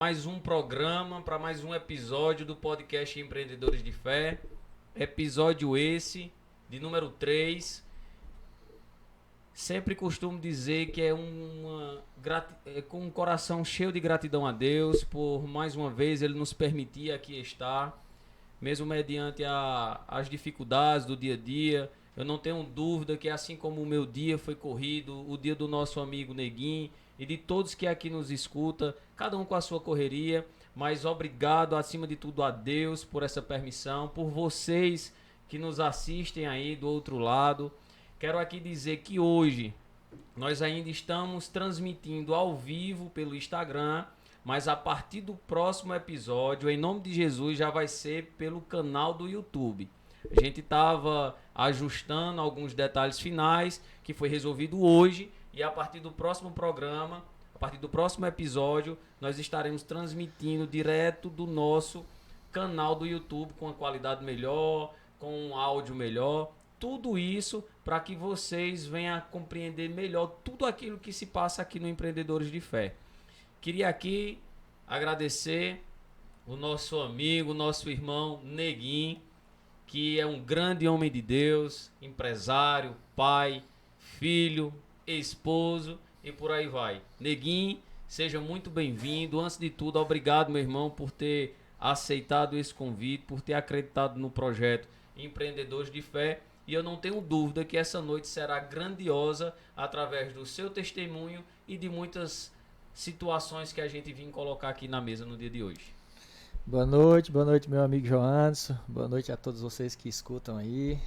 Mais um programa, para mais um episódio do podcast Empreendedores de Fé. Episódio esse, de número 3. Sempre costumo dizer que é com um coração cheio de gratidão a Deus por mais uma vez Ele nos permitir aqui estar, mesmo mediante as dificuldades do dia a dia. Eu não tenho dúvida que assim como o meu dia foi corrido, o dia do nosso amigo Neguinho e de todos que aqui nos escuta, cada um com a sua correria, mas obrigado acima de tudo a Deus por essa permissão, por vocês que nos assistem aí do outro lado. Quero aqui dizer que hoje nós ainda estamos transmitindo ao vivo pelo Instagram, mas a partir do próximo episódio, em nome de Jesus, já vai ser pelo canal do YouTube. A gente estava ajustando alguns detalhes finais, que foi resolvido hoje, e a partir do próximo programa, a partir do próximo episódio, nós estaremos transmitindo direto do nosso canal do YouTube com a qualidade melhor, com um áudio melhor. Tudo isso para que vocês venham a compreender melhor tudo aquilo que se passa aqui no Empreendedores de Fé. Queria aqui agradecer o nosso amigo, nosso irmão Neguinho, que é um grande homem de Deus, empresário, pai, filho, esposo e por aí vai. Neguinho, seja muito bem-vindo. Antes de tudo, obrigado, meu irmão, por ter aceitado esse convite, por ter acreditado no projeto Empreendedores de Fé. E eu não tenho dúvida que essa noite será grandiosa através do seu testemunho e de muitas situações que a gente vem colocar aqui na mesa no dia de hoje. Boa noite, meu amigo Joanderson. Boa noite a todos vocês que escutam aí.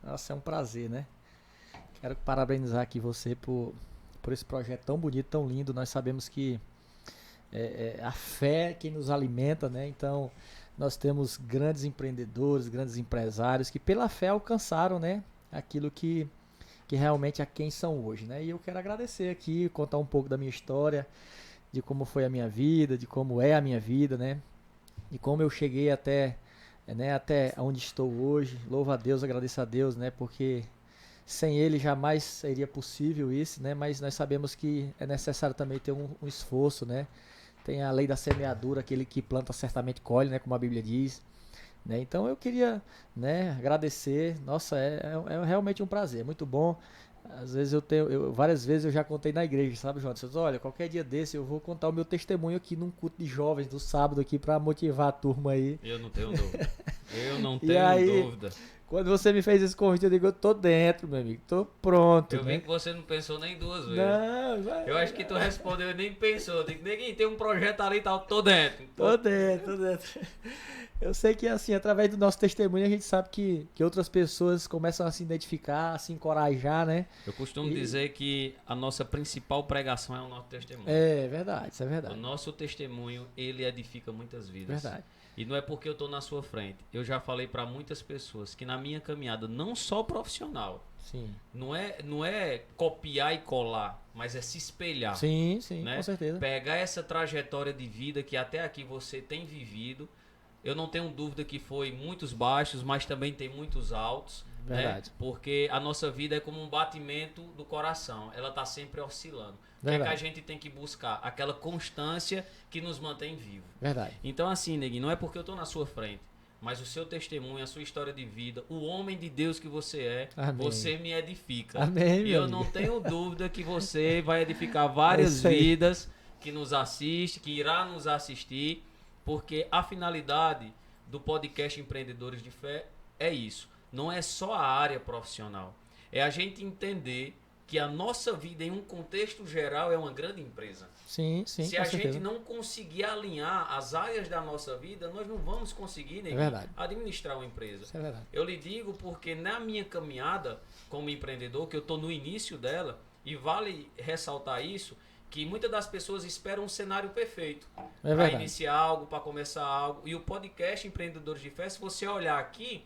Nossa, é um prazer, né? Quero parabenizar aqui você por esse projeto tão bonito, tão lindo. Nós sabemos que a fé é quem nos alimenta, né? Então, nós temos grandes empreendedores, grandes empresários que pela fé alcançaram, né? Aquilo que realmente é quem são hoje, né? E eu quero agradecer aqui, contar um pouco da minha história, de como foi a minha vida, de como é a minha vida, né? E como eu cheguei até onde estou hoje. Louvo a Deus, agradeço a Deus, né? Porque sem Ele jamais seria possível isso, né? Mas nós sabemos que é necessário também ter um esforço, né? Tem a lei da semeadura, aquele que planta certamente colhe, né? Como a Bíblia diz. Né? Então eu queria, né, agradecer. Nossa, é realmente um prazer, é muito bom. Às vezes várias vezes eu já contei na igreja, sabe, João? Você diz, olha, qualquer dia desse eu vou contar o meu testemunho aqui num culto de jovens do sábado aqui para motivar a turma aí. Eu não tenho dúvida. Eu não E tenho aí, dúvida. quando você me fez esse convite, eu digo, eu tô dentro, meu amigo, tô pronto, Eu né? vi que você não pensou nem duas vezes. Não, Eu acho que tu respondeu e nem pensou. Eu digo, Neguinho, tem um projeto ali e tal, tô dentro. tô dentro, tô dentro. Eu sei que assim, através do nosso testemunho, a gente sabe que outras pessoas começam a se identificar, a se encorajar, né? Eu costumo dizer que a nossa principal pregação é o nosso testemunho. É verdade, isso é O verdade. nosso testemunho, ele edifica muitas vidas. Verdade. E não é porque eu tô na sua frente. Eu já falei para muitas pessoas que na minha caminhada, não só profissional, Sim. não é copiar e colar, mas é se espelhar. Sim, sim, Né? com certeza. Pegar essa trajetória de vida que até aqui você tem vivido. Eu não tenho dúvida que foi muitos baixos, mas também tem muitos altos. Verdade. Né? Porque a nossa vida é como um batimento do coração. Ela está sempre oscilando. O que é que a gente tem que buscar? Aquela constância que nos mantém vivo. Verdade. Então assim, Neguinho, não é porque eu estou na sua frente, mas o seu testemunho, a sua história de vida, o homem de Deus que você é, Amém. você me edifica. Amém, e meu eu amigo. não tenho dúvida que você vai edificar várias vidas que nos assiste, que irá nos assistir, porque a finalidade do podcast Empreendedores de Fé é isso. Não é só a área profissional. É a gente entender que a nossa vida em um contexto geral é uma grande empresa. Sim, sim, Se com a certeza. gente não conseguir alinhar as áreas da nossa vida, nós não vamos conseguir administrar uma empresa. Isso é verdade. Eu lhe digo porque na minha caminhada como empreendedor, que eu estou no início dela, e vale ressaltar isso, que muitas das pessoas esperam um cenário perfeito para iniciar algo, para começar algo. E o podcast Empreendedores de Fé, se você olhar aqui,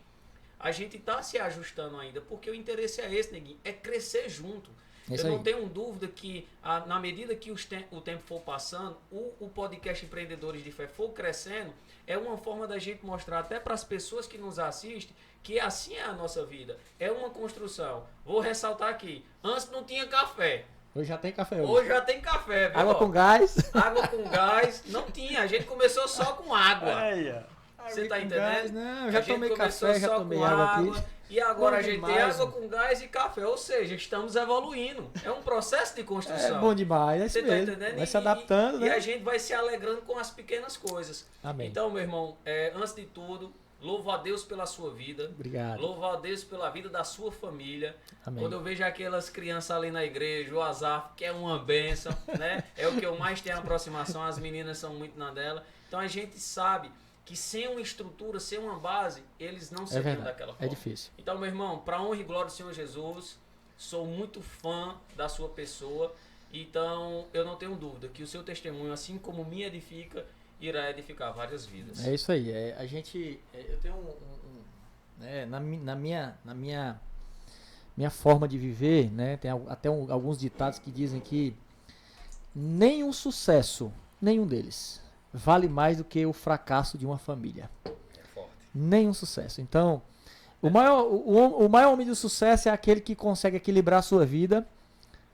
a gente está se ajustando ainda, porque o interesse é esse, Neguinho, é crescer junto. Isso Eu não aí. tenho dúvida que, na medida que o tempo for passando, o podcast Empreendedores de Fé for crescendo, é uma forma da gente mostrar até para as pessoas que nos assistem que assim é a nossa vida. É uma construção. Vou ressaltar aqui, antes não tinha café. Hoje já tem café hoje. Hoje já tem café, viu? Água com gás. Água com gás. Não tinha, a gente começou só com água. Aí, ó. Você tá com entendendo? gás, não, eu já A gente tomei começou café, já só tomei com água aqui. E agora Bom a gente tem demais, água com gás e café. Ou seja, estamos evoluindo. É um processo de construção. É bom demais, é isso Você tá mesmo. entendendo? Vai se adaptando, e né? a gente vai se alegrando com as pequenas coisas. Amém. Então, meu irmão, antes de tudo, louvo a Deus pela sua vida. Obrigado. Louvo a Deus pela vida da sua família. Amém. Quando eu vejo aquelas crianças ali na igreja, o Azar, que é uma bênção, né? É o que eu mais tenho aproximação, as meninas são muito na dela. Então a gente sabe que sem uma estrutura, sem uma base, eles não seriam daquela forma. É difícil. Então, meu irmão, para honra e glória do Senhor Jesus, sou muito fã da sua pessoa. Então, eu não tenho dúvida que o seu testemunho, assim como me edifica, irá edificar várias vidas. É isso aí. A gente, eu tenho né, na minha forma de viver, né, tem até alguns ditados que dizem que nenhum sucesso, nenhum deles, vale mais do que o fracasso de uma família. É forte. Nenhum sucesso. Então, o maior homem de sucesso é aquele que consegue equilibrar a sua vida,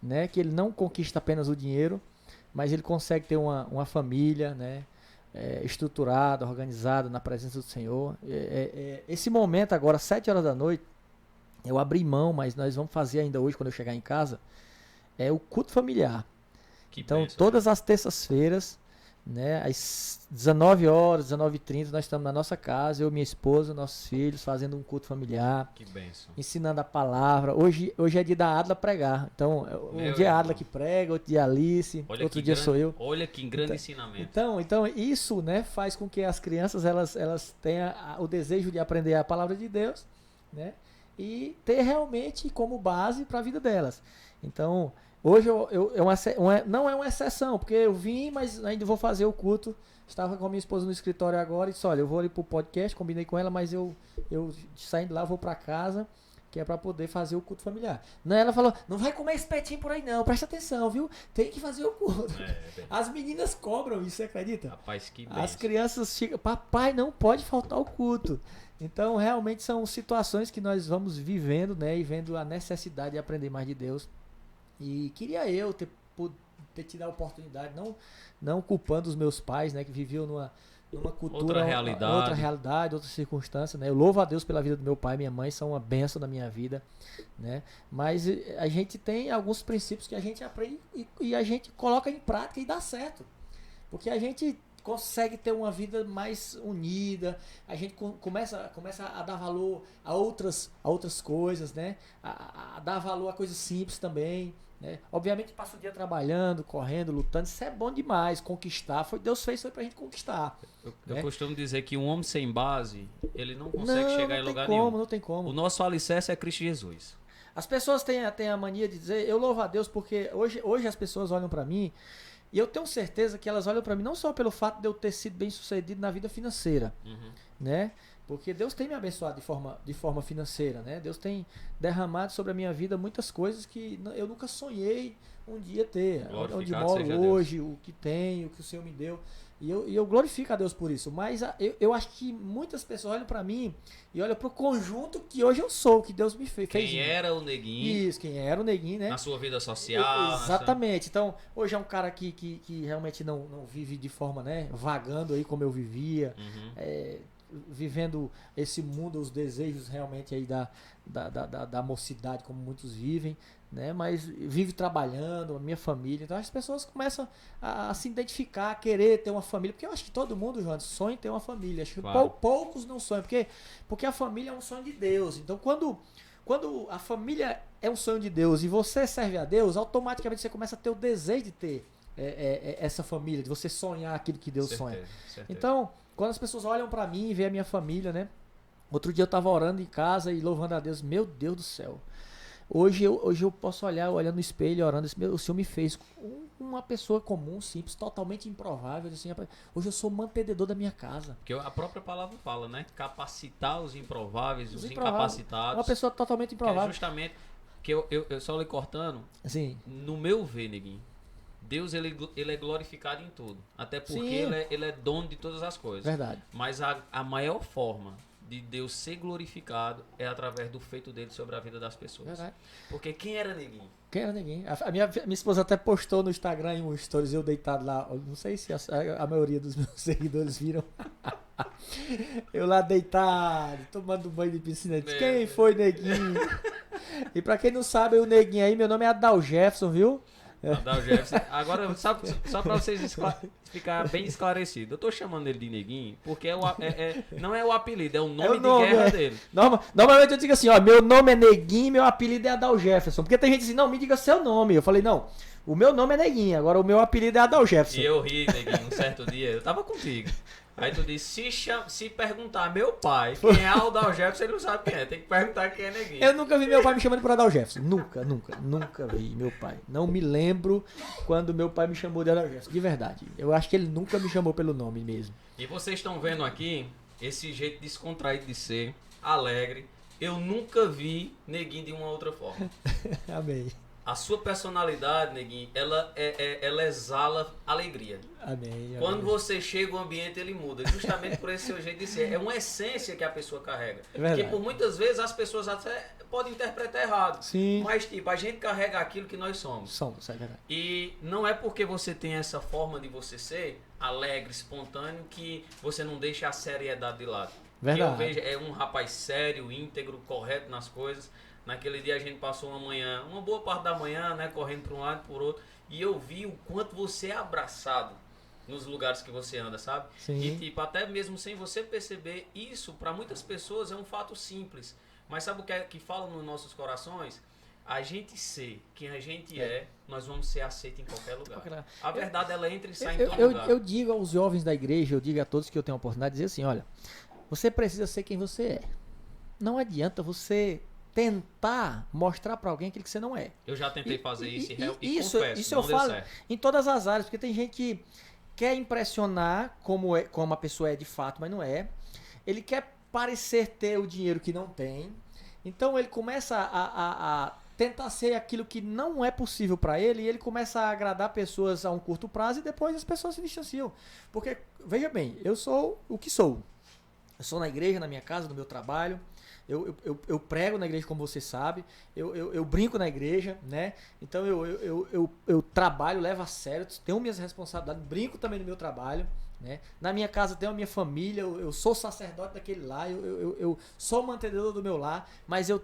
né? Que ele não conquista apenas o dinheiro, mas ele consegue ter uma família, né? Estruturada, organizada na presença do Senhor. Esse momento agora, 7 horas da noite, eu abri mão, mas nós vamos fazer ainda hoje, quando eu chegar em casa, é o culto familiar. Então, bênção, todas as terças-feiras, né, às 19 horas, 19h30, nós estamos na nossa casa, eu, minha esposa, nossos filhos, fazendo um culto familiar. Que bênção. Ensinando a palavra. Hoje é dia da Adla pregar. Então, um dia a Adla que prega, outro dia a Alice, outro dia sou eu. Olha que grande ensinamento. Então isso, né, faz com que as crianças elas tenham o desejo de aprender a palavra de Deus, né, e ter realmente como base para a vida delas. Então, hoje não é uma exceção, porque eu vim, mas ainda vou fazer o culto. Estava com a minha esposa no escritório agora e disse, olha, eu vou ali pro podcast, combinei com ela, mas eu saindo lá, vou para casa, que é para poder fazer o culto familiar. Não, ela falou, não vai comer espetinho por aí não, presta atenção, viu? Tem que fazer o culto. As meninas cobram isso, você acredita? Rapaz, que bênção. As crianças chegam, papai, não pode faltar o culto. Então, realmente são situações que nós vamos vivendo, né, e vendo a necessidade de aprender mais de Deus. E queria eu ter tido a oportunidade, não culpando os meus pais, né, que viviam numa cultura, outra realidade, outra circunstância, né? Eu louvo a Deus pela vida do meu pai e minha mãe, são uma bênção na minha vida, né? Mas a gente tem alguns princípios que a gente aprende e a gente coloca em prática e dá certo. Porque a gente consegue ter uma vida mais unida, a gente começa a dar valor a outras coisas, né? A dar valor a coisas simples também, né? Obviamente passa o dia trabalhando, correndo, lutando, isso é bom demais, conquistar, Deus fez foi pra gente conquistar. Eu costumo dizer que um homem sem base, ele não consegue chegar em lugar nenhum. Não tem como. O nosso alicerce é Cristo Jesus. As pessoas têm a mania de dizer, eu louvo a Deus porque hoje as pessoas olham pra mim e eu tenho certeza que elas olham pra mim não só pelo fato de eu ter sido bem sucedido na vida financeira, né? Porque Deus tem me abençoado de forma financeira, né? Deus tem derramado sobre a minha vida muitas coisas que eu nunca sonhei um dia ter. Onde moro hoje, o que tenho, o que o Senhor me deu. E eu glorifico a Deus por isso. Mas eu acho que muitas pessoas olham para mim e olham para o conjunto que hoje eu sou, que Deus me fez. Quem era o Neguinho. Isso, quem era o Neguinho, né? Na sua vida social. Exatamente. Então, hoje é um cara que realmente não vive de forma, né, vagando aí como eu vivia. Vivendo esse mundo, os desejos realmente aí da mocidade, como muitos vivem, né? Mas vive trabalhando, a minha família. Então as pessoas começam a se identificar, a querer ter uma família, porque eu acho que todo mundo, João, sonha em ter uma família. Acho que poucos não sonham, porque a família é um sonho de Deus. Então quando a família é um sonho de Deus e você serve a Deus, automaticamente você começa a ter o desejo de ter essa família, de você sonhar aquilo que Deus sonha. Então, quando as pessoas olham pra mim e veem a minha família, né? Outro dia eu tava orando em casa e louvando a Deus. Meu Deus do céu. Hoje eu posso olhando no espelho e orando. O Senhor me fez uma pessoa comum, simples, totalmente improvável. Assim, hoje eu sou mantenedor da minha casa. Porque a própria palavra fala, né? Capacitar os improváveis, os incapacitados. Uma pessoa totalmente improvável. Que é justamente, que eu só lhe cortando, assim, no meu ver, Neguinho, Deus ele é glorificado em tudo. Até porque ele é dono de todas as coisas. Verdade. Mas a maior forma de Deus ser glorificado é através do feito dele sobre a vida das pessoas. Verdade. Porque quem era Neguinho? Quem era Neguinho? Minha esposa até postou no Instagram em um stories, eu deitado lá. Não sei se a maioria dos meus seguidores viram. Eu lá deitado, tomando banho de piscina. Disse, quem foi Neguinho? E pra quem não sabe, o Neguinho aí, meu nome é Adal Jefferson, viu? Adal Jefferson. Agora, só pra vocês ficar bem esclarecido, eu tô chamando ele de Neguinho porque não é o apelido, é o nome de guerra dele. Normalmente eu digo assim, ó, meu nome é Neguinho, meu apelido é Adal Jefferson. Porque tem gente assim, não, me diga seu nome. Eu falei, não, o meu nome é Neguinho, agora o meu apelido é Adal Jefferson. E eu ri, Neguinho, um certo dia, eu tava contigo. Aí tu disse, se perguntar meu pai quem é Adal Jefferson, ele não sabe quem é. Tem que perguntar quem é Neguinho. Eu nunca vi meu pai me chamando por Adal Jefferson. Nunca vi meu pai. Não me lembro quando meu pai me chamou de Adal Jefferson. De verdade. Eu acho que ele nunca me chamou pelo nome mesmo. E vocês estão vendo aqui esse jeito descontraído de ser, alegre. Eu nunca vi Neguinho de uma outra forma. Amém. A sua personalidade, Neguinho, ela exala alegria. Amém. Quando você chega, o ambiente ele muda. Justamente por esse seu jeito de ser. É uma essência que a pessoa carrega. É verdade. Porque por muitas vezes as pessoas até podem interpretar errado. Sim. Mas tipo, a gente carrega aquilo que nós somos. Somos, é verdade. E não é porque você tem essa forma de você ser alegre, espontâneo, que você não deixa a seriedade de lado. Verdade. Que eu vejo é um rapaz sério, íntegro, correto nas coisas. Naquele dia a gente passou uma boa parte da manhã, né, correndo para um lado e por outro, e eu vi o quanto você é abraçado nos lugares que você anda, sabe? Sim. E tipo, até mesmo sem você perceber, isso para muitas pessoas é um fato simples. Mas sabe o que fala nos nossos corações? A gente ser quem a gente é, nós vamos ser aceitos em qualquer lugar. A verdade, ela entra e sai em todo lugar. Eu digo aos jovens da igreja, eu digo a todos que eu tenho a oportunidade de dizer assim, olha, você precisa ser quem você é. Não adianta você tentar mostrar para alguém aquilo que você não é. Eu já tentei fazer isso e confesso, isso eu falo em todas as áreas, porque tem gente que quer impressionar como a pessoa é de fato, mas não é. Ele quer parecer ter o dinheiro que não tem. Então ele começa a tentar ser aquilo que não é possível para ele e ele começa a agradar pessoas a um curto prazo e depois as pessoas se distanciam. Porque, veja bem, eu sou o que sou. Eu sou na igreja, na minha casa, no meu trabalho. Eu prego na igreja, como você sabe. Eu brinco na igreja, né? Então eu trabalho, levo a sério, tenho minhas responsabilidades, brinco também no meu trabalho, né? Na minha casa tenho a minha família, eu sou sacerdote daquele lá, eu sou mantenedor do meu lar, mas eu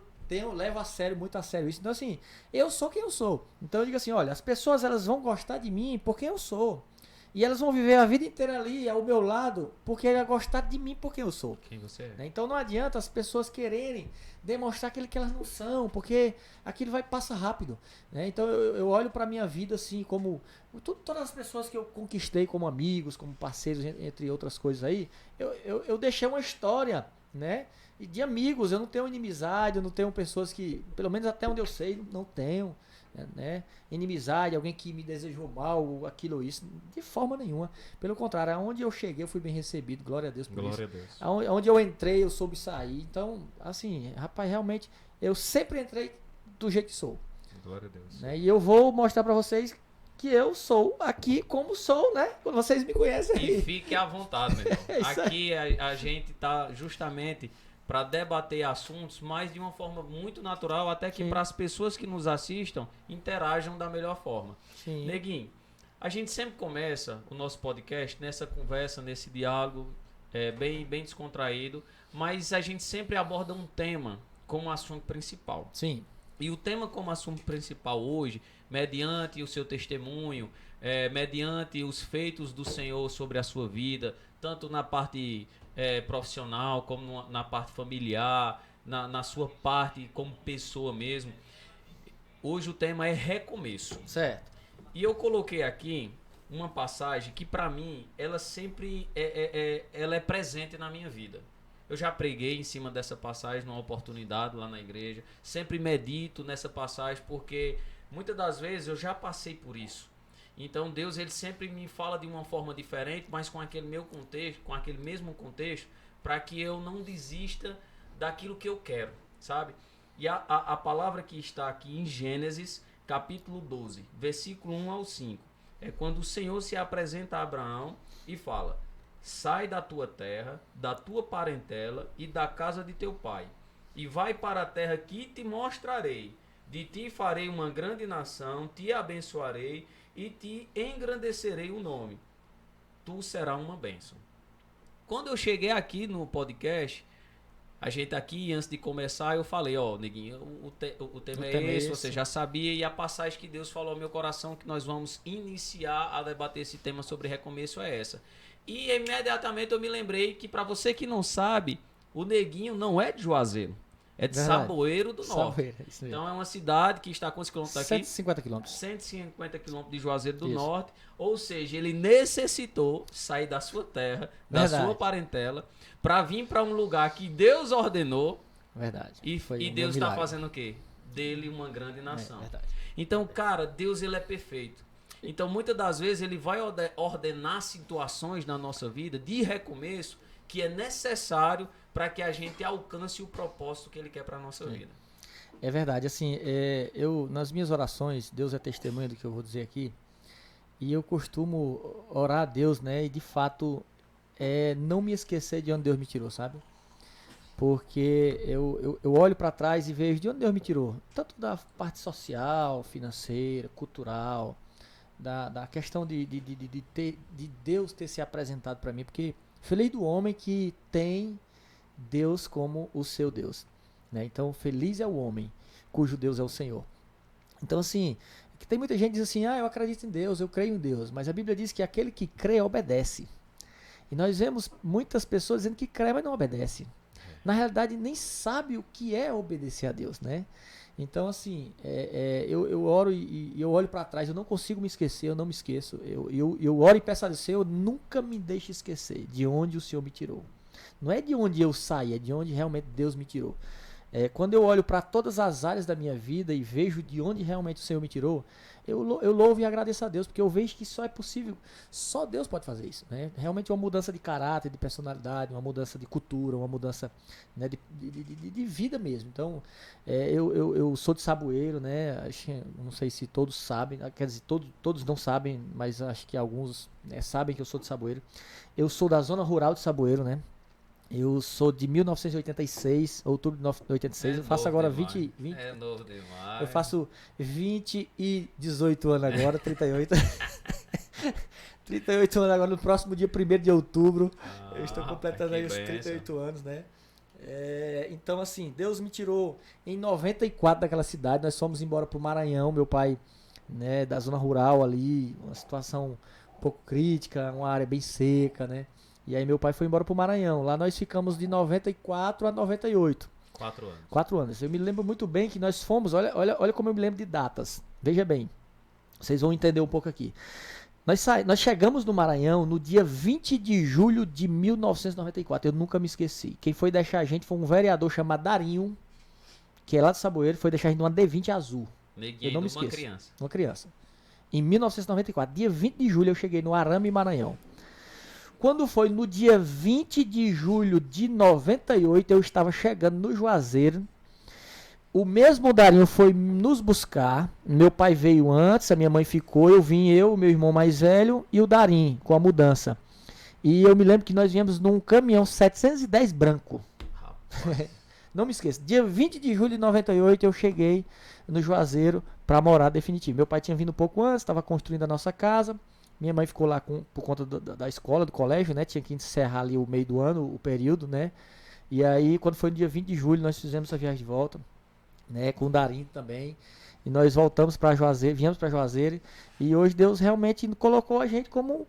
levo a sério, muito a sério isso. Então assim, eu sou quem eu sou. Então eu digo assim, olha, as pessoas elas vão gostar de mim por quem eu sou. E elas vão viver a vida inteira ali, ao meu lado, porque ela gostar de mim por quem eu sou. Quem você é. Então não adianta as pessoas quererem demonstrar aquilo que elas não são, porque aquilo passa rápido. Né? Então eu olho para a minha vida assim, como todas as pessoas que eu conquistei como amigos, como parceiros, entre outras coisas aí, eu deixei uma história, né? E de amigos, eu não tenho inimizade, eu não tenho pessoas que, pelo menos até onde eu sei, não tenho. Né? Inimizade, alguém que me desejou mal, aquilo ou isso, de forma nenhuma. Pelo contrário, aonde eu cheguei eu fui bem recebido, glória a Deus por glória isso. A Deus. Aonde eu entrei eu soube sair. Então, assim, rapaz, realmente eu sempre entrei do jeito que sou. Glória a Deus. Né? E eu vou mostrar pra vocês que eu sou aqui como sou, né? Quando vocês me conhecem aí. E fique à vontade, meu irmão. Aqui a gente tá justamente para debater assuntos, mas de uma forma muito natural, até que para as pessoas que nos assistam interajam da melhor forma. Sim. Neguinho, a gente sempre começa o nosso podcast nessa conversa, nesse diálogo bem descontraído, mas a gente sempre aborda um tema como assunto principal. Sim. E o tema como assunto principal hoje, mediante o seu testemunho, mediante os feitos do Senhor sobre a sua vida, tanto na parte profissional, como na parte familiar, na sua parte como pessoa mesmo. Hoje o tema é recomeço. Certo. E eu coloquei aqui uma passagem que para mim, ela sempre ela é presente na minha vida. Eu já preguei em cima dessa passagem numa oportunidade lá na igreja. Sempre medito nessa passagem porque muitas das vezes eu já passei por isso. Então Deus ele sempre me fala de uma forma diferente, mas com aquele meu contexto, com aquele mesmo contexto, para que eu não desista daquilo que eu quero, sabe? E a palavra que está aqui em Gênesis, capítulo 12, versículo 1 ao 5, é quando o Senhor se apresenta a Abraão e fala: sai da tua terra, da tua parentela e da casa de teu pai, e vai para a terra que te mostrarei. De ti farei uma grande nação, te abençoarei e te engrandecerei o nome. Tu serás uma bênção. Quando eu cheguei aqui no podcast, a gente aqui, antes de começar, eu falei, ó, neguinho, o tema é esse, você já sabia, e a passagem que Deus falou ao meu coração que nós vamos iniciar a debater esse tema sobre recomeço é essa. E imediatamente eu me lembrei que, para você que não sabe, o Neguinho não é de Juazeiro, é de Saboeiro do Norte. Então é uma cidade que está com quantos quilômetros daqui? 150 quilômetros. 150 quilômetros de Juazeiro do Norte. Ou seja, ele necessitou sair da sua terra, da sua parentela, para vir para um lugar que Deus ordenou. Verdade. E Deus está fazendo o quê? Dele uma grande nação. Verdade. Então, cara, Deus ele é perfeito. Então, muitas das vezes ele vai ordenar situações na nossa vida de recomeço que é necessário para que a gente alcance o propósito que ele quer para a nossa vida. É verdade. Assim, eu nas minhas orações, Deus é testemunha do que eu vou dizer aqui, e eu costumo orar a Deus, né? E de fato, não me esquecer de onde Deus me tirou, sabe? Porque eu olho para trás e vejo de onde Deus me tirou. Tanto da parte social, financeira, cultural, da questão de Deus ter se apresentado para mim. Porque feliz do homem que tem Deus como o seu Deus, né? Então, feliz é o homem cujo Deus é o Senhor. Então, assim, que tem muita gente que diz assim, eu acredito em Deus, eu creio em Deus. Mas a Bíblia diz que aquele que crê obedece. E nós vemos muitas pessoas dizendo que crê, mas não obedece. Na realidade, nem sabe o que é obedecer a Deus, né? Então, assim, eu oro e eu olho para trás, eu não consigo me esquecer, eu não me esqueço. Eu oro e peço a Deus, Senhor, nunca me deixe esquecer de onde o Senhor me tirou. Não é de onde eu saí, é de onde realmente Deus me tirou. Quando eu olho para todas as áreas da minha vida e vejo de onde realmente o Senhor me tirou, eu louvo e agradeço a Deus, porque eu vejo que só é possível, só Deus pode fazer isso, né? Realmente uma mudança de caráter, de personalidade, uma mudança de cultura, uma mudança, né, de vida mesmo. Então, eu sou de Saboeiro, né? Não sei se todos sabem, quer dizer, todos não sabem, mas acho que alguns, né, sabem que eu sou de Saboeiro. Eu sou da zona rural de Saboeiro, né? Eu sou de 1986, outubro de 1986, eu faço agora 20. É novo demais. Eu faço 20 e 18 anos agora, 38. 38 anos agora, no próximo dia 1º de outubro. Eu estou completando aí os 38 anos, né? Então, assim, Deus me tirou em 94 daquela cidade. Nós fomos embora pro Maranhão, meu pai, né, da zona rural ali, uma situação um pouco crítica, uma área bem seca, né? E aí meu pai foi embora pro Maranhão. Lá nós ficamos de 94 a 98. 4 anos. 4 anos. Eu me lembro muito bem que nós fomos, olha como eu me lembro de datas. Veja bem, vocês vão entender um pouco aqui. Nós chegamos no Maranhão no dia 20 de julho de 1994. Eu nunca me esqueci. Quem foi deixar a gente foi um vereador chamado Darinho, que é lá de Saboeiro, foi deixar a gente numa D20 azul. Neguinho, eu não me esqueço. criança. Uma criança. Em 1994, dia 20 de julho, eu cheguei no Arame, Maranhão. Quando foi no dia 20 de julho de 98, eu estava chegando no Juazeiro. O mesmo Darinho foi nos buscar. Meu pai veio antes, a minha mãe ficou. Eu vim, o meu irmão mais velho e o Darinho com a mudança. E eu me lembro que nós viemos num caminhão 710 branco. Não me esqueça. Dia 20 de julho de 98, eu cheguei no Juazeiro para morar definitivo. Meu pai tinha vindo um pouco antes, estava construindo a nossa casa. Minha mãe ficou lá por conta da escola, do colégio, né? Tinha que encerrar ali o meio do ano, o período, né? E aí, quando foi no dia 20 de julho, nós fizemos essa viagem de volta, né? Com o Darinho também. E nós voltamos para Juazeiro, viemos para Juazeiro. E hoje Deus realmente colocou a gente como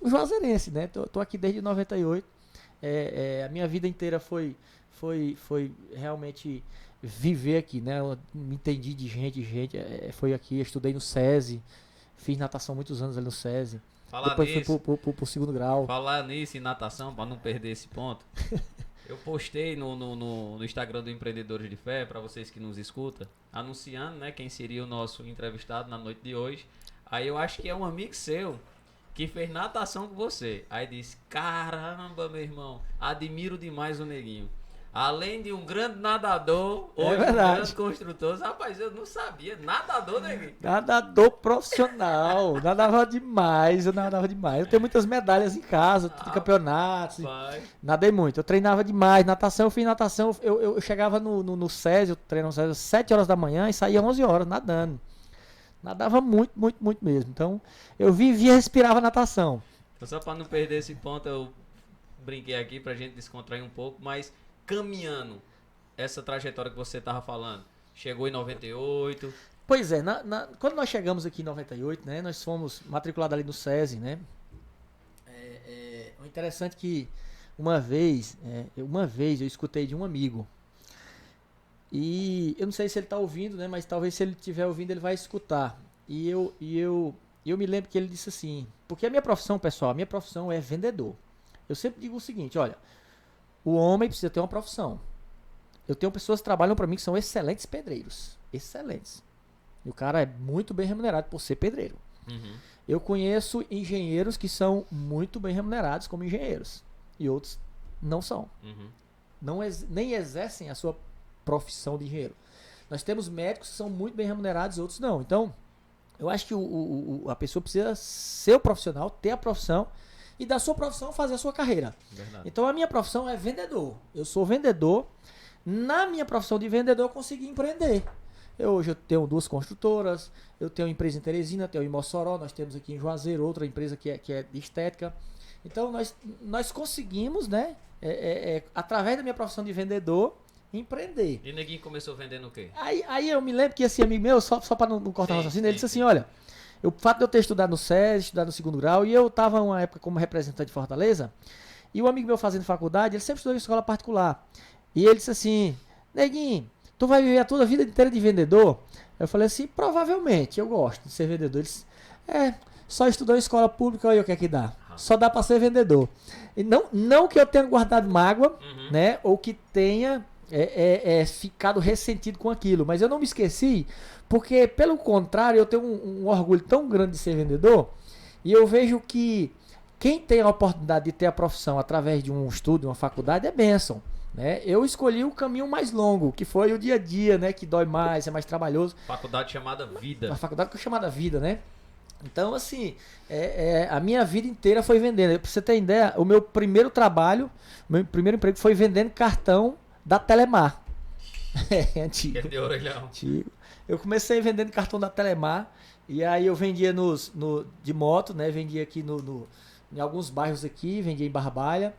um juazeirense, né? Tô aqui desde 98. A minha vida inteira foi realmente viver aqui, né? Eu me entendi de gente. Foi aqui, eu estudei no SESI. Fiz natação muitos anos ali no SESI. Depois fui pro 2º grau. Falar nisso em natação, para não perder esse ponto. Eu postei no Instagram do Empreendedores de Fé, para vocês que nos escutam, anunciando, né, quem seria o nosso entrevistado na noite de hoje. Aí eu acho que é um amigo seu que fez natação com você. Aí disse, caramba, meu irmão, admiro demais o Neguinho. Além de um grande nadador, hoje um verdade. grande construtor. Rapaz, eu não sabia. Nadador, né? Nadador profissional. Nadava demais, eu nadava demais. Eu tenho muitas medalhas em casa, de campeonatos. Pai. Nadei muito. Eu treinava demais. Natação, eu fiz natação. Eu chegava no SESI, eu treinava no SESI às 7 horas da manhã e saía 11 horas nadando. Nadava muito, muito, muito mesmo. Então, eu vivia e respirava natação. Então, só para não perder esse ponto, eu brinquei aqui pra gente descontrair um pouco, mas caminhando essa trajetória que você tava falando, chegou em 98. Pois é, quando nós chegamos aqui em 98, né, nós fomos matriculados ali no SESI, né? O interessante é que uma vez eu escutei de um amigo, e eu não sei se ele está ouvindo, né, mas talvez se ele estiver ouvindo ele vai escutar. E eu me lembro que ele disse assim, porque a minha profissão, pessoal, a minha profissão é vendedor. Eu sempre digo o seguinte, olha, o homem precisa ter uma profissão. Eu tenho pessoas que trabalham para mim que são excelentes pedreiros. Excelentes. E o cara é muito bem remunerado por ser pedreiro. Uhum. Eu conheço engenheiros que são muito bem remunerados como engenheiros. E outros não são. Uhum. Nem exercem a sua profissão de engenheiro. Nós temos médicos que são muito bem remunerados e outros não. Então, eu acho que a pessoa precisa ser o profissional, ter a profissão e da sua profissão fazer a sua carreira. Verdade. Então a minha profissão é vendedor. Eu sou vendedor. Na minha profissão de vendedor eu consegui empreender. Hoje eu tenho 2 construtoras, eu tenho uma empresa em Teresina, tenho em Mossoró, nós temos aqui em Juazeiro outra empresa que é de estética. Então nós conseguimos, né, através da minha profissão de vendedor, empreender. E Neguinho começou vendendo o quê? Aí eu me lembro que esse amigo meu, só para não cortar o raciocínio, ele disse assim, olha, o fato de eu ter estudado no SESI, estudado no 2º grau, e eu estava uma época como representante de Fortaleza, e o amigo meu fazendo faculdade, ele sempre estudou em escola particular. E ele disse assim, Neguinho, tu vai viver a tua vida inteira de vendedor? Eu falei assim, provavelmente, eu gosto de ser vendedor. Ele disse, só estudou em escola pública, olha o que é que dá. Só dá para ser vendedor. E não que eu tenha guardado mágoa, né, ou que tenha ficado ressentido com aquilo, mas eu não me esqueci, porque pelo contrário, eu tenho um orgulho tão grande de ser vendedor, e eu vejo que quem tem a oportunidade de ter a profissão através de um estudo, de uma faculdade, é bênção. Né? Eu escolhi o caminho mais longo, que foi o dia a dia, né? Que dói mais, é mais trabalhoso. Faculdade chamada vida. A faculdade que é chamada vida, né? Então, assim, a minha vida inteira foi vendendo. Pra você ter ideia, o meu primeiro trabalho, meu primeiro emprego foi vendendo cartão da Telemar. Antigo. De orelhão. Antigo. Eu comecei vendendo cartão da Telemar, e aí eu vendia de moto, né? Vendia aqui em alguns bairros aqui, vendia em Barbalha.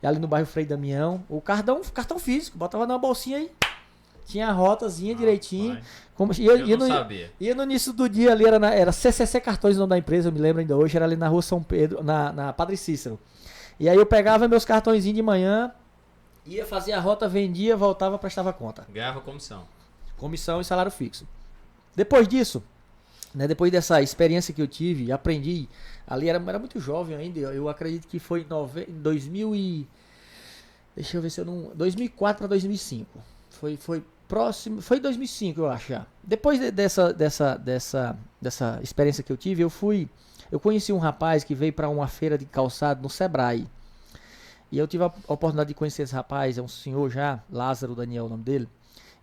Ali no bairro Frei Damião, o cartão físico, botava numa bolsinha aí, tinha a rotazinha direitinho. Eu não sabia. Ia no início do dia ali, era CCC Cartões, o nome da empresa, eu me lembro ainda hoje, era ali na rua São Pedro, na Padre Cícero. E aí eu pegava meus cartõezinhos de manhã, ia fazer a rota, vendia, voltava, prestava conta. Ganhava comissão. Comissão e salário fixo. Depois disso, né, depois dessa experiência que eu tive, aprendi, ali era muito jovem ainda, eu acredito que foi em 2000 e... Deixa eu ver se eu não... 2004 para 2005. Foi próximo... Foi 2005, eu acho já. Depois dessa experiência que eu tive, eu conheci um rapaz que veio para uma feira de calçado no Sebrae. E eu tive a oportunidade de conhecer esse rapaz, é um senhor já, Lázaro Daniel, o nome dele.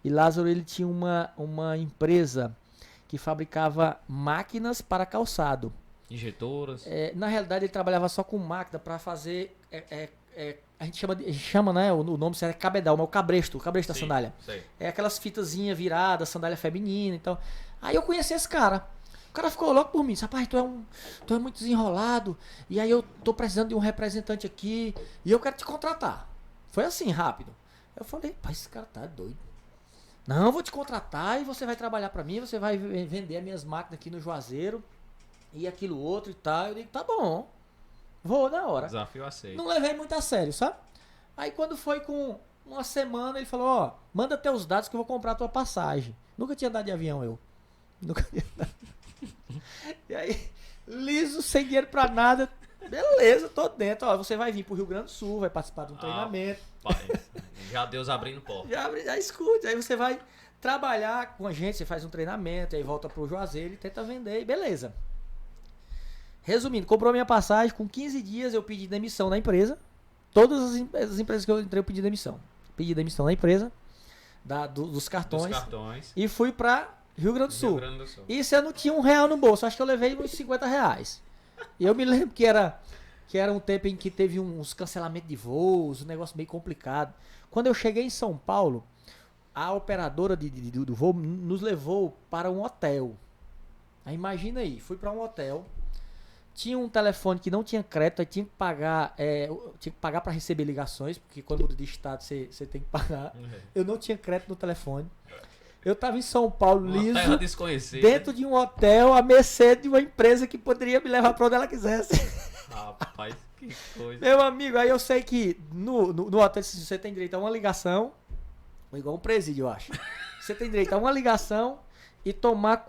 E Lázaro, ele tinha uma empresa que fabricava máquinas para calçado. Injetoras. Na realidade, ele trabalhava só com máquina para fazer... a gente chama, né? O nome certo é cabedal, mas o cabresto da sandália. Sei. É aquelas fitazinhas viradas, sandália feminina e tal. Aí eu conheci esse cara. O cara ficou louco por mim. Disse, rapaz, tu é muito desenrolado. E aí eu tô precisando de um representante aqui. E eu quero te contratar. Foi assim, rápido. Eu falei, pai, esse cara tá doido. Não, eu vou te contratar e você vai trabalhar para mim. Você vai vender as minhas máquinas aqui no Juazeiro. E aquilo outro e tal. Eu digo, tá bom. Vou na hora. Desafio aceito. Não levei muito a sério, sabe? Aí quando foi com uma semana, ele falou, ó, manda até os dados que eu vou comprar a tua passagem. Nunca tinha andado de avião, eu. Nunca tinha andado. E aí, liso, sem dinheiro pra nada. Beleza, tô dentro. Ó, você vai vir pro Rio Grande do Sul, vai participar de um treinamento. Já Deus abrindo porta. Já escute. Aí você vai trabalhar com a gente, você faz um treinamento, aí volta pro Juazeiro e tenta vender, e beleza. Resumindo, comprou minha passagem, com 15 dias eu pedi demissão na empresa. Todas as empresas que eu entrei eu pedi demissão. pedi demissão da empresa, dos Dos cartões, cartões. e fui pra Rio Grande do Sul. Rio Grande do Sul. Isso eu não tinha R$1 no bolso, acho que eu levei uns R$50. E eu me lembro que era um tempo em que teve uns cancelamentos de voos, um negócio meio complicado. Quando eu cheguei em São Paulo, a operadora do voo nos levou para um hotel. Aí imagina aí, fui para um hotel, tinha um telefone que não tinha crédito, aí tinha que pagar para receber ligações, porque quando muda de estado você tem que pagar. Eu não tinha crédito no telefone. Eu tava em São Paulo, Uma terra liso, desconhecida. dentro de um hotel, à mercê de uma empresa que poderia me levar para onde ela quisesse. Rapaz, que coisa. Meu amigo, aí eu sei que no hotel você tem direito a uma ligação, igual um presídio, eu acho. Você tem direito a uma ligação e tomar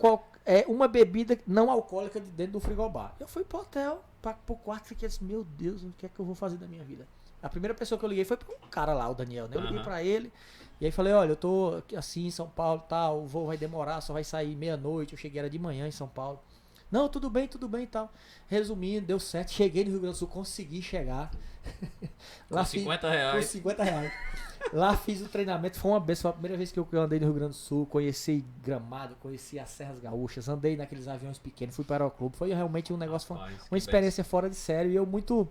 uma bebida não alcoólica de dentro do frigobar. Eu fui pro hotel, pro quarto, fiquei assim, meu Deus, o que é que eu vou fazer da minha vida? A primeira pessoa que eu liguei foi pro cara lá, o Daniel, né? Eu liguei pra ele e aí falei, olha, eu tô assim em São Paulo, tal, o voo vai demorar, só vai sair meia-noite, eu cheguei, era de manhã em São Paulo. Não, tudo bem e tal. Resumindo, deu certo, cheguei no Rio Grande do Sul, consegui chegar. Com 50 reais. Com 50 reais. Lá fiz o treinamento, foi uma benção, foi a primeira vez que eu andei no Rio Grande do Sul, conheci Gramado, conheci as Serras Gaúchas, andei naqueles aviões pequenos, fui para o aeroclube, foi realmente um negócio, uma experiência fora de sério, e eu muito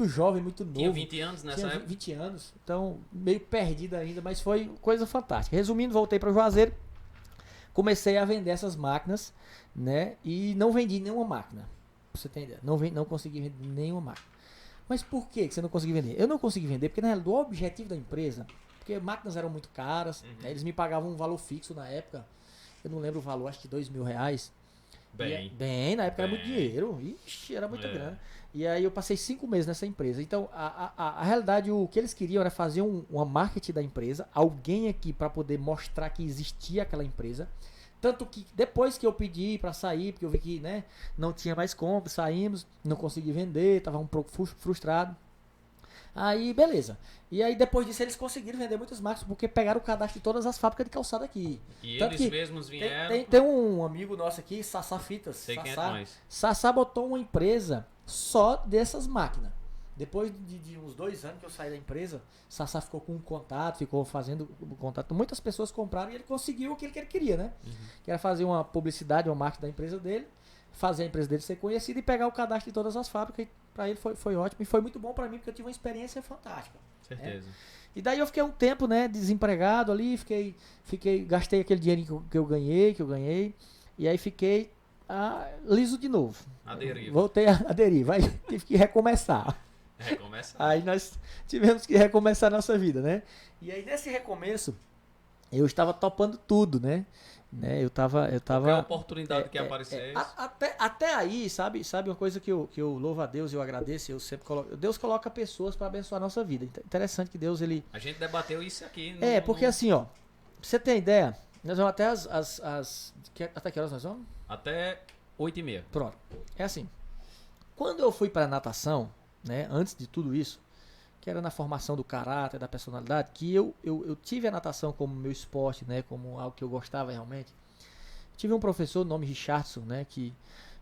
jovem, muito novo. Tinha 20 anos nessa época? 20 anos, então meio perdido ainda, mas foi coisa fantástica. Resumindo, voltei para o Juazeiro, comecei a vender essas máquinas, né, e não vendi nenhuma máquina, pra você ter ideia, não consegui vender nenhuma máquina. Mas por que você não conseguiu vender? Eu não consegui vender porque, na realidade, o objetivo da empresa, porque máquinas eram muito caras, né, eles me pagavam um valor fixo na época, eu não lembro o valor, acho que R$2.000. Bem, na época era muito dinheiro, ixi, era muita grana. E aí eu passei 5 meses nessa empresa. Então, a realidade, o que eles queriam era fazer uma marketing da empresa, alguém aqui para poder mostrar que existia aquela empresa. Tanto que depois que eu pedi para sair, porque eu vi que, né, não tinha mais compra, saímos, não consegui vender, tava um pouco frustrado. Aí, beleza. E aí, depois disso, eles conseguiram vender muitas marcas, porque pegaram o cadastro de todas as fábricas de calçado aqui. E Tanto eles que mesmos vieram... Tem um amigo nosso aqui, Sassá Fitas. Sei quem é nós. Sassá botou uma empresa só dessas máquinas. Depois de uns 2 anos que eu saí da empresa, Sassá ficou com um contato, ficou fazendo contato. Muitas pessoas compraram e ele conseguiu aquilo que ele queria, né? Que era fazer uma publicidade, uma marca da empresa dele, fazer a empresa dele ser conhecida e pegar o cadastro de todas as fábricas. E para ele foi ótimo e foi muito bom para mim, porque eu tive uma experiência fantástica. Certeza. Né? E daí eu fiquei um tempo, né, desempregado ali, gastei aquele dinheiro que eu ganhei, e aí fiquei liso de novo. A deriva. Voltei a deriva, aí tive que recomeçar. Aí nós tivemos que recomeçar a nossa vida, né? E aí nesse recomeço, eu estava topando tudo, né? Eu tava qualquer oportunidade que aparecesse. Até aí, sabe uma coisa que eu louvo a Deus, eu agradeço, eu sempre coloco. Deus coloca pessoas para abençoar a nossa vida. Interessante que Deus, ele... A gente debateu isso aqui. Porque assim, ó, pra você ter ideia, nós vamos até até que horas nós vamos? Até 8h30. Pronto. É assim, quando eu fui para natação, né, antes de tudo isso, que era na formação do caráter, da personalidade, que eu tive a natação como meu esporte, né, como algo que eu gostava realmente. Tive um professor, nome Richardson, né, que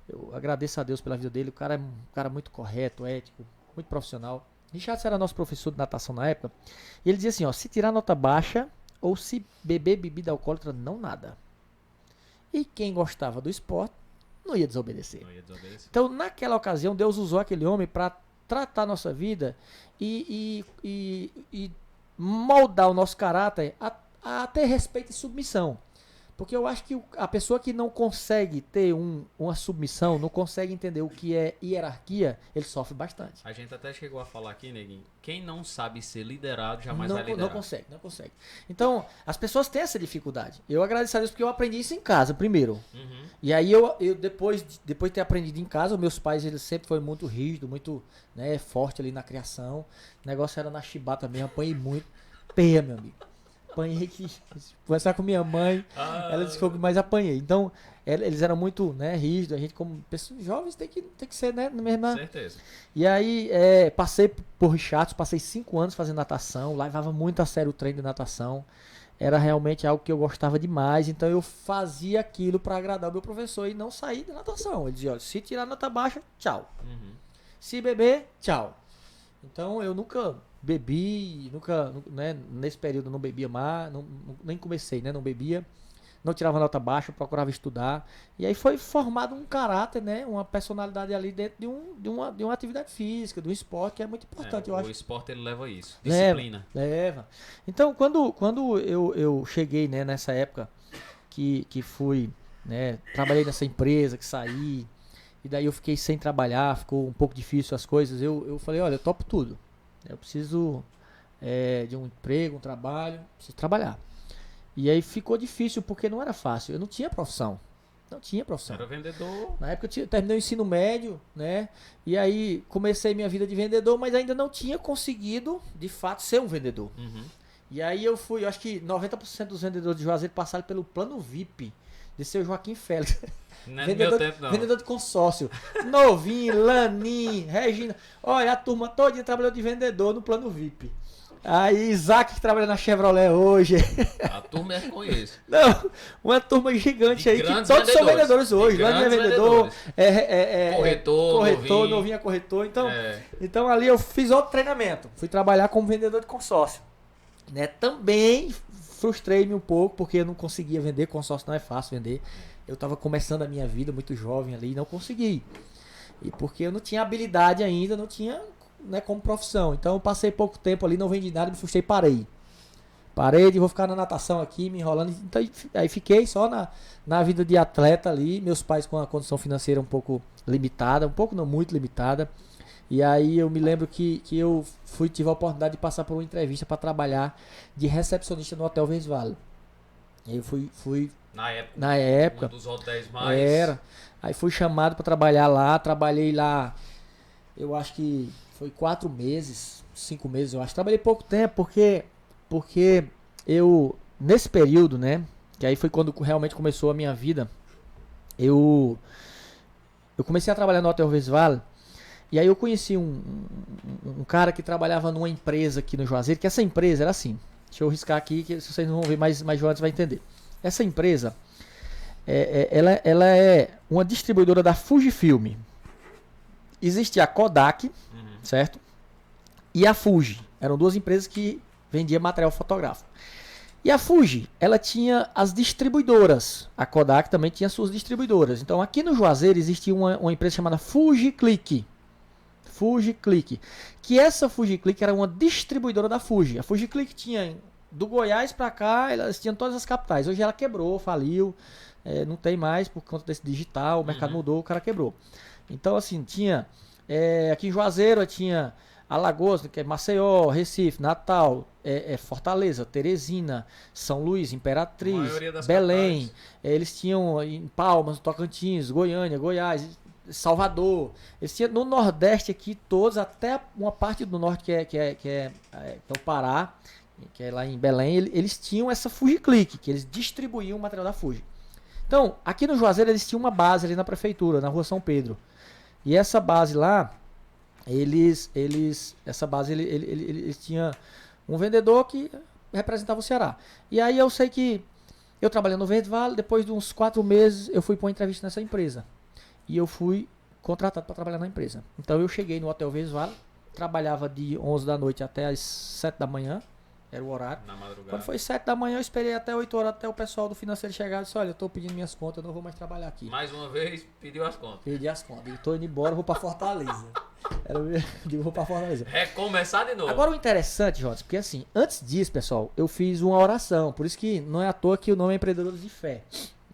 eu agradeço a Deus pela vida dele, o cara é um cara muito correto, ético, muito profissional. Richardson era nosso professor de natação na época, e ele dizia assim, ó, se tirar nota baixa ou se beber bebida alcoólica, não nada. E quem gostava do esporte, não ia desobedecer. Então, naquela ocasião, Deus usou aquele homem para tratar a nossa vida e moldar o nosso caráter a ter respeito e submissão. Porque eu acho que a pessoa que não consegue ter uma submissão, não consegue entender o que é hierarquia, ele sofre bastante. A gente até chegou a falar aqui, neguinho, quem não sabe ser liderado jamais vai liderar. Não consegue. Então, as pessoas têm essa dificuldade. Eu agradeço a Deus porque eu aprendi isso em casa primeiro. E aí eu depois de ter aprendido em casa, meus pais, eles sempre foram muito rígidos, muito, né, forte ali na criação. O negócio era na chibata mesmo, apanhei muito. Peia, meu amigo. Apanhei que... Conversar com minha mãe, ela disse que foi o que mais apanhei. Então, eles eram muito, né, rígidos. A gente, como pessoas jovens, tem que ser, né, mesmo. Certeza. E aí, passei por Richardson, passei 5 anos fazendo natação, levava muito a sério o treino de natação. Era realmente algo que eu gostava demais. Então, eu fazia aquilo para agradar o meu professor e não sair da natação. Ele dizia, olha, se tirar nota baixa, tchau. Se beber, tchau. Então eu nunca bebi, nunca, né, nesse período eu não bebia mais, nem comecei, né, não bebia, não tirava nota baixa, procurava estudar. E aí foi formado um caráter, né, uma personalidade ali dentro de uma atividade física, de um esporte que é muito importante, eu O acho. esporte ele leva isso. Leva, Disciplina. leva. Então, quando eu cheguei, né, nessa época que fui, né, trabalhei nessa empresa, que saí, e daí eu fiquei sem trabalhar, ficou um pouco difícil as coisas, eu falei, olha, eu topo tudo. Eu preciso de um emprego, um trabalho, preciso trabalhar. E aí ficou difícil porque não era fácil, eu não tinha profissão. Não tinha profissão. Era vendedor. Na época terminei o ensino médio, né? E aí comecei minha vida de vendedor, mas ainda não tinha conseguido, de fato, ser um vendedor. Uhum. E aí eu acho que 90% dos vendedores de Juazeiro passaram pelo plano VIP de seu Joaquim Félix. Não é do vendedor, meu tempo, não. vendedor de consórcio. Novinho, Lanin, Regina. Olha, a turma toda trabalhou de vendedor no plano VIP. Aí Isaac que trabalha na Chevrolet hoje. A turma eu conheço. Não, uma turma gigante De aí que grandes todos são vendedores. vendedores hoje. De Lanin é grandes vendedor, vendedores. Corretor, novinho é corretor. Então, É. então ali eu fiz outro treinamento. Fui trabalhar como vendedor de consórcio. Né? Também frustrei-me um pouco porque eu não conseguia vender. Consórcio não é fácil vender. Eu estava começando a minha vida muito jovem ali e não consegui. E porque eu não tinha habilidade ainda, não tinha, né, como profissão. Então eu passei pouco tempo ali, não vendi nada, me frustrei, parei. Parei de vou ficar na natação aqui, me enrolando. Então, aí fiquei só na vida de atleta ali. Meus pais com a condição financeira um pouco limitada, um pouco não muito limitada. E aí eu me lembro que eu tive a oportunidade de passar por uma entrevista para trabalhar de recepcionista no Hotel Vesvale. Eu fui Na época, um dos hotéis mais... era. Aí fui chamado para trabalhar lá, trabalhei lá, eu acho que foi 4 meses, 5 meses, eu acho. Trabalhei pouco tempo porque eu, nesse período, né, que aí foi quando realmente começou a minha vida, eu comecei a trabalhar no Hotel Vesvale. E aí eu conheci um cara que trabalhava numa empresa aqui no Juazeiro, que essa empresa era assim. Deixa eu riscar aqui, que se vocês não vão ver, mais João vai entender. Essa empresa, ela é uma distribuidora da Fujifilm. Existe a Kodak, certo? E a Fuji. Eram duas empresas que vendiam material fotográfico. E a Fuji, ela tinha as distribuidoras. A Kodak também tinha suas distribuidoras. Então aqui no Juazeiro existia uma empresa chamada FujiClick. FujiClick. Que essa FujiClick era uma distribuidora da Fuji. A FujiClick tinha do Goiás para cá, elas tinham todas as capitais. Hoje ela quebrou, faliu. Não tem mais por conta desse digital. O mercado mudou, o cara quebrou. Então assim, tinha... aqui em Juazeiro tinha Alagoas, que é Maceió, Recife, Natal, Fortaleza, Teresina, São Luís, Imperatriz, Belém. Eles tinham em Palmas, Tocantins, Goiânia, Goiás, Salvador. Eles tinham no Nordeste aqui todos, até uma parte do Norte que é o Pará, que é lá em Belém, eles tinham essa FujiClick, que eles distribuíam o material da Fuji. Então, aqui no Juazeiro eles tinham uma base ali na prefeitura, na rua São Pedro. E essa base lá, eles tinham um vendedor que representava o Ceará. E aí eu sei que eu trabalhando no Verde Vale, depois de uns 4 meses eu fui para uma entrevista nessa empresa. E eu fui contratado para trabalhar na empresa. Então eu cheguei no Hotel Verde Vale, trabalhava de 11 da noite até as 7 da manhã, era o horário. Na madrugada. Quando foi 7 da manhã eu esperei até 8 horas até o pessoal do financeiro chegar e disse, olha, eu estou pedindo minhas contas, eu não vou mais trabalhar aqui. Mais uma vez, pediu as contas. Pedi as contas. Eu tô indo embora, vou pra Fortaleza. Vou pra Fortaleza. Recomeçar de novo. Agora o interessante, Jonas, porque assim, antes disso, pessoal, eu fiz uma oração. Por isso que não é à toa que o nome é Empreendedores de Fé.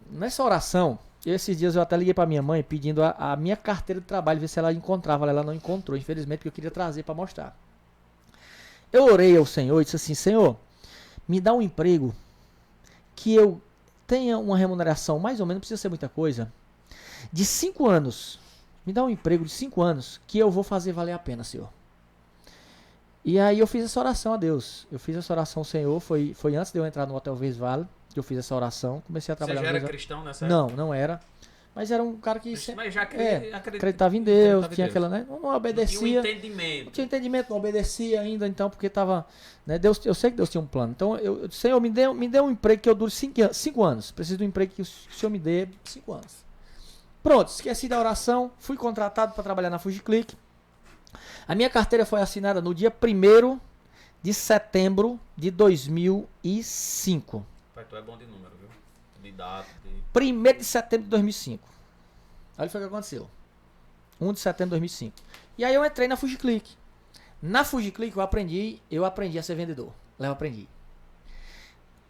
Nessa oração, esses dias eu até liguei pra minha mãe pedindo a minha carteira de trabalho, ver se ela encontrava. Ela não encontrou, infelizmente, porque eu queria trazer pra mostrar. Eu orei ao Senhor e disse assim, Senhor, me dá um emprego que eu tenha uma remuneração, mais ou menos, não precisa ser muita coisa, de 5 anos. Me dá um emprego de 5 anos que eu vou fazer valer a pena, Senhor. E aí eu fiz essa oração a Deus. Eu fiz essa oração ao Senhor, foi antes de eu entrar no Hotel Vesvale que eu fiz essa oração. Comecei a trabalhar. Você já era cristão nessa época? Não era. Mas era um cara que Mas já acreditava em Deus, tinha aquela, né? Não obedecia. Tinha um entendimento. Não tinha entendimento, não obedecia ainda, então, porque estava. Né, Deus, eu sei que Deus tinha um plano. Então, Senhor, me dê um emprego que eu dure 5 anos. Preciso de um emprego que o Senhor me dê 5 anos. Pronto, esqueci da oração, fui contratado para trabalhar na FujiClick. A minha carteira foi assinada no dia 1º de setembro de 2005. Pai, tu é bom de número, viu? De data, de... 1º de setembro de 2005. Olha foi o que aconteceu. 1 de setembro de 2005. E aí eu entrei na FujiClick. Na FujiClick eu aprendi a ser vendedor. Lá eu aprendi.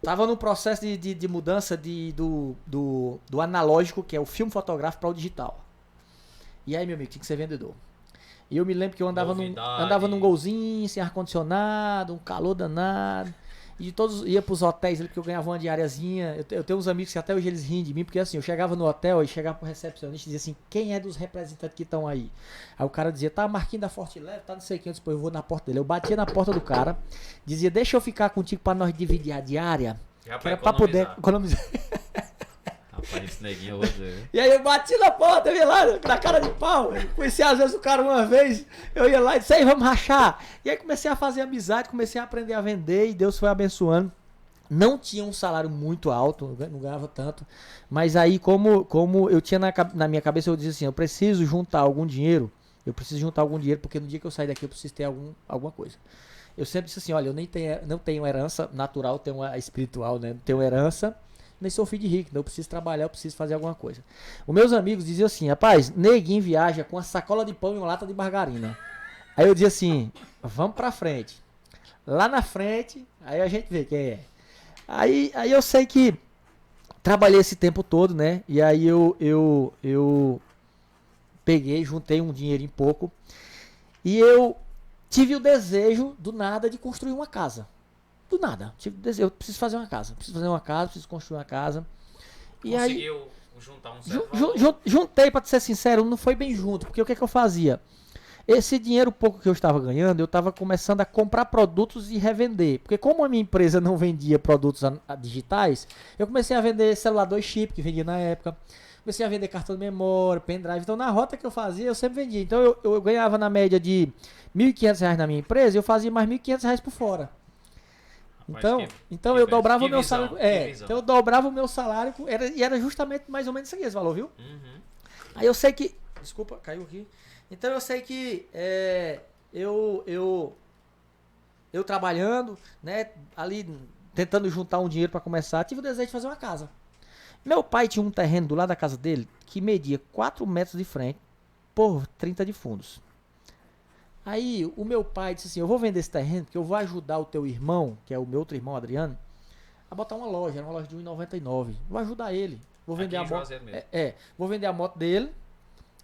Tava no processo de mudança do analógico, que é o filme fotográfico, para o digital. E aí, meu amigo, tinha que ser vendedor. E eu me lembro que eu andava num golzinho, sem ar-condicionado, um calor danado. E todos ia pros hotéis ali, porque eu ganhava uma diariazinha. Eu tenho uns amigos que até hoje eles riem de mim, porque assim, eu chegava no hotel e chegava pro recepcionista e dizia assim, quem é dos representantes que estão aí? Aí o cara dizia, tá, Marquinhos da Forte Leve, tá não sei quem, depois eu vou na porta dele. Eu batia na porta do cara, dizia, deixa eu ficar contigo pra nós dividir a diária. Já Que era pra poder economizar. Rapaz, esse neguinho eu vou dizer. E aí eu bati na porta, eu ia lá, na cara de pau. Conheci às vezes o cara uma vez, eu ia lá e disse, aí, vamos rachar. E aí comecei a fazer amizade, comecei a aprender a vender e Deus foi abençoando. Não tinha um salário muito alto, não ganhava tanto. Mas aí, como eu tinha na minha cabeça, eu dizia assim, eu preciso juntar algum dinheiro. Eu preciso juntar algum dinheiro, porque no dia que eu sair daqui eu preciso ter alguma coisa. Eu sempre disse assim, olha, eu não tenho herança natural, tenho uma espiritual, né? Não tenho herança. Nem sou filho de rico, então eu preciso trabalhar, eu preciso fazer alguma coisa. Os meus amigos diziam assim, rapaz, neguinho viaja com uma sacola de pão e uma lata de margarina. Aí eu dizia assim, vamos pra frente. Lá na frente, aí a gente vê quem é. Aí eu sei que trabalhei esse tempo todo, né? E aí eu peguei, juntei um dinheirinho pouco. E eu tive o desejo, do nada, de construir uma casa. Do nada. Eu preciso fazer uma casa. Preciso construir uma casa. E conseguiu aí, juntar um certo valor? juntei, pra te ser sincero, não foi bem junto. Porque o que é que eu fazia? Esse dinheiro pouco que eu estava ganhando, eu estava começando a comprar produtos e revender. Porque como a minha empresa não vendia produtos digitais, eu comecei a vender celular 2 chip, que vendia na época. Comecei a vender cartão de memória, pendrive. Então, na rota que eu fazia, eu sempre vendia. Então, eu ganhava na média de R$1.500 na minha empresa e eu fazia mais R$1.500 por fora. Então eu dobrava o meu salário. Então eu dobrava o meu salário e era justamente mais ou menos isso aqui, esse valor, viu? Uhum. Aí eu sei que. Desculpa, caiu aqui. Então eu sei que eu trabalhando, né, ali tentando juntar um dinheiro para começar, tive o desejo de fazer uma casa. Meu pai tinha um terreno do lado da casa dele que media 4 metros de frente por 30 de fundos. Aí o meu pai disse assim, eu vou vender esse terreno porque eu vou ajudar o teu irmão, que é o meu outro irmão, Adriano, a botar uma loja, era uma loja de R$1,99. Vou ajudar ele. Vou vender a moto. Vou vender a moto dele,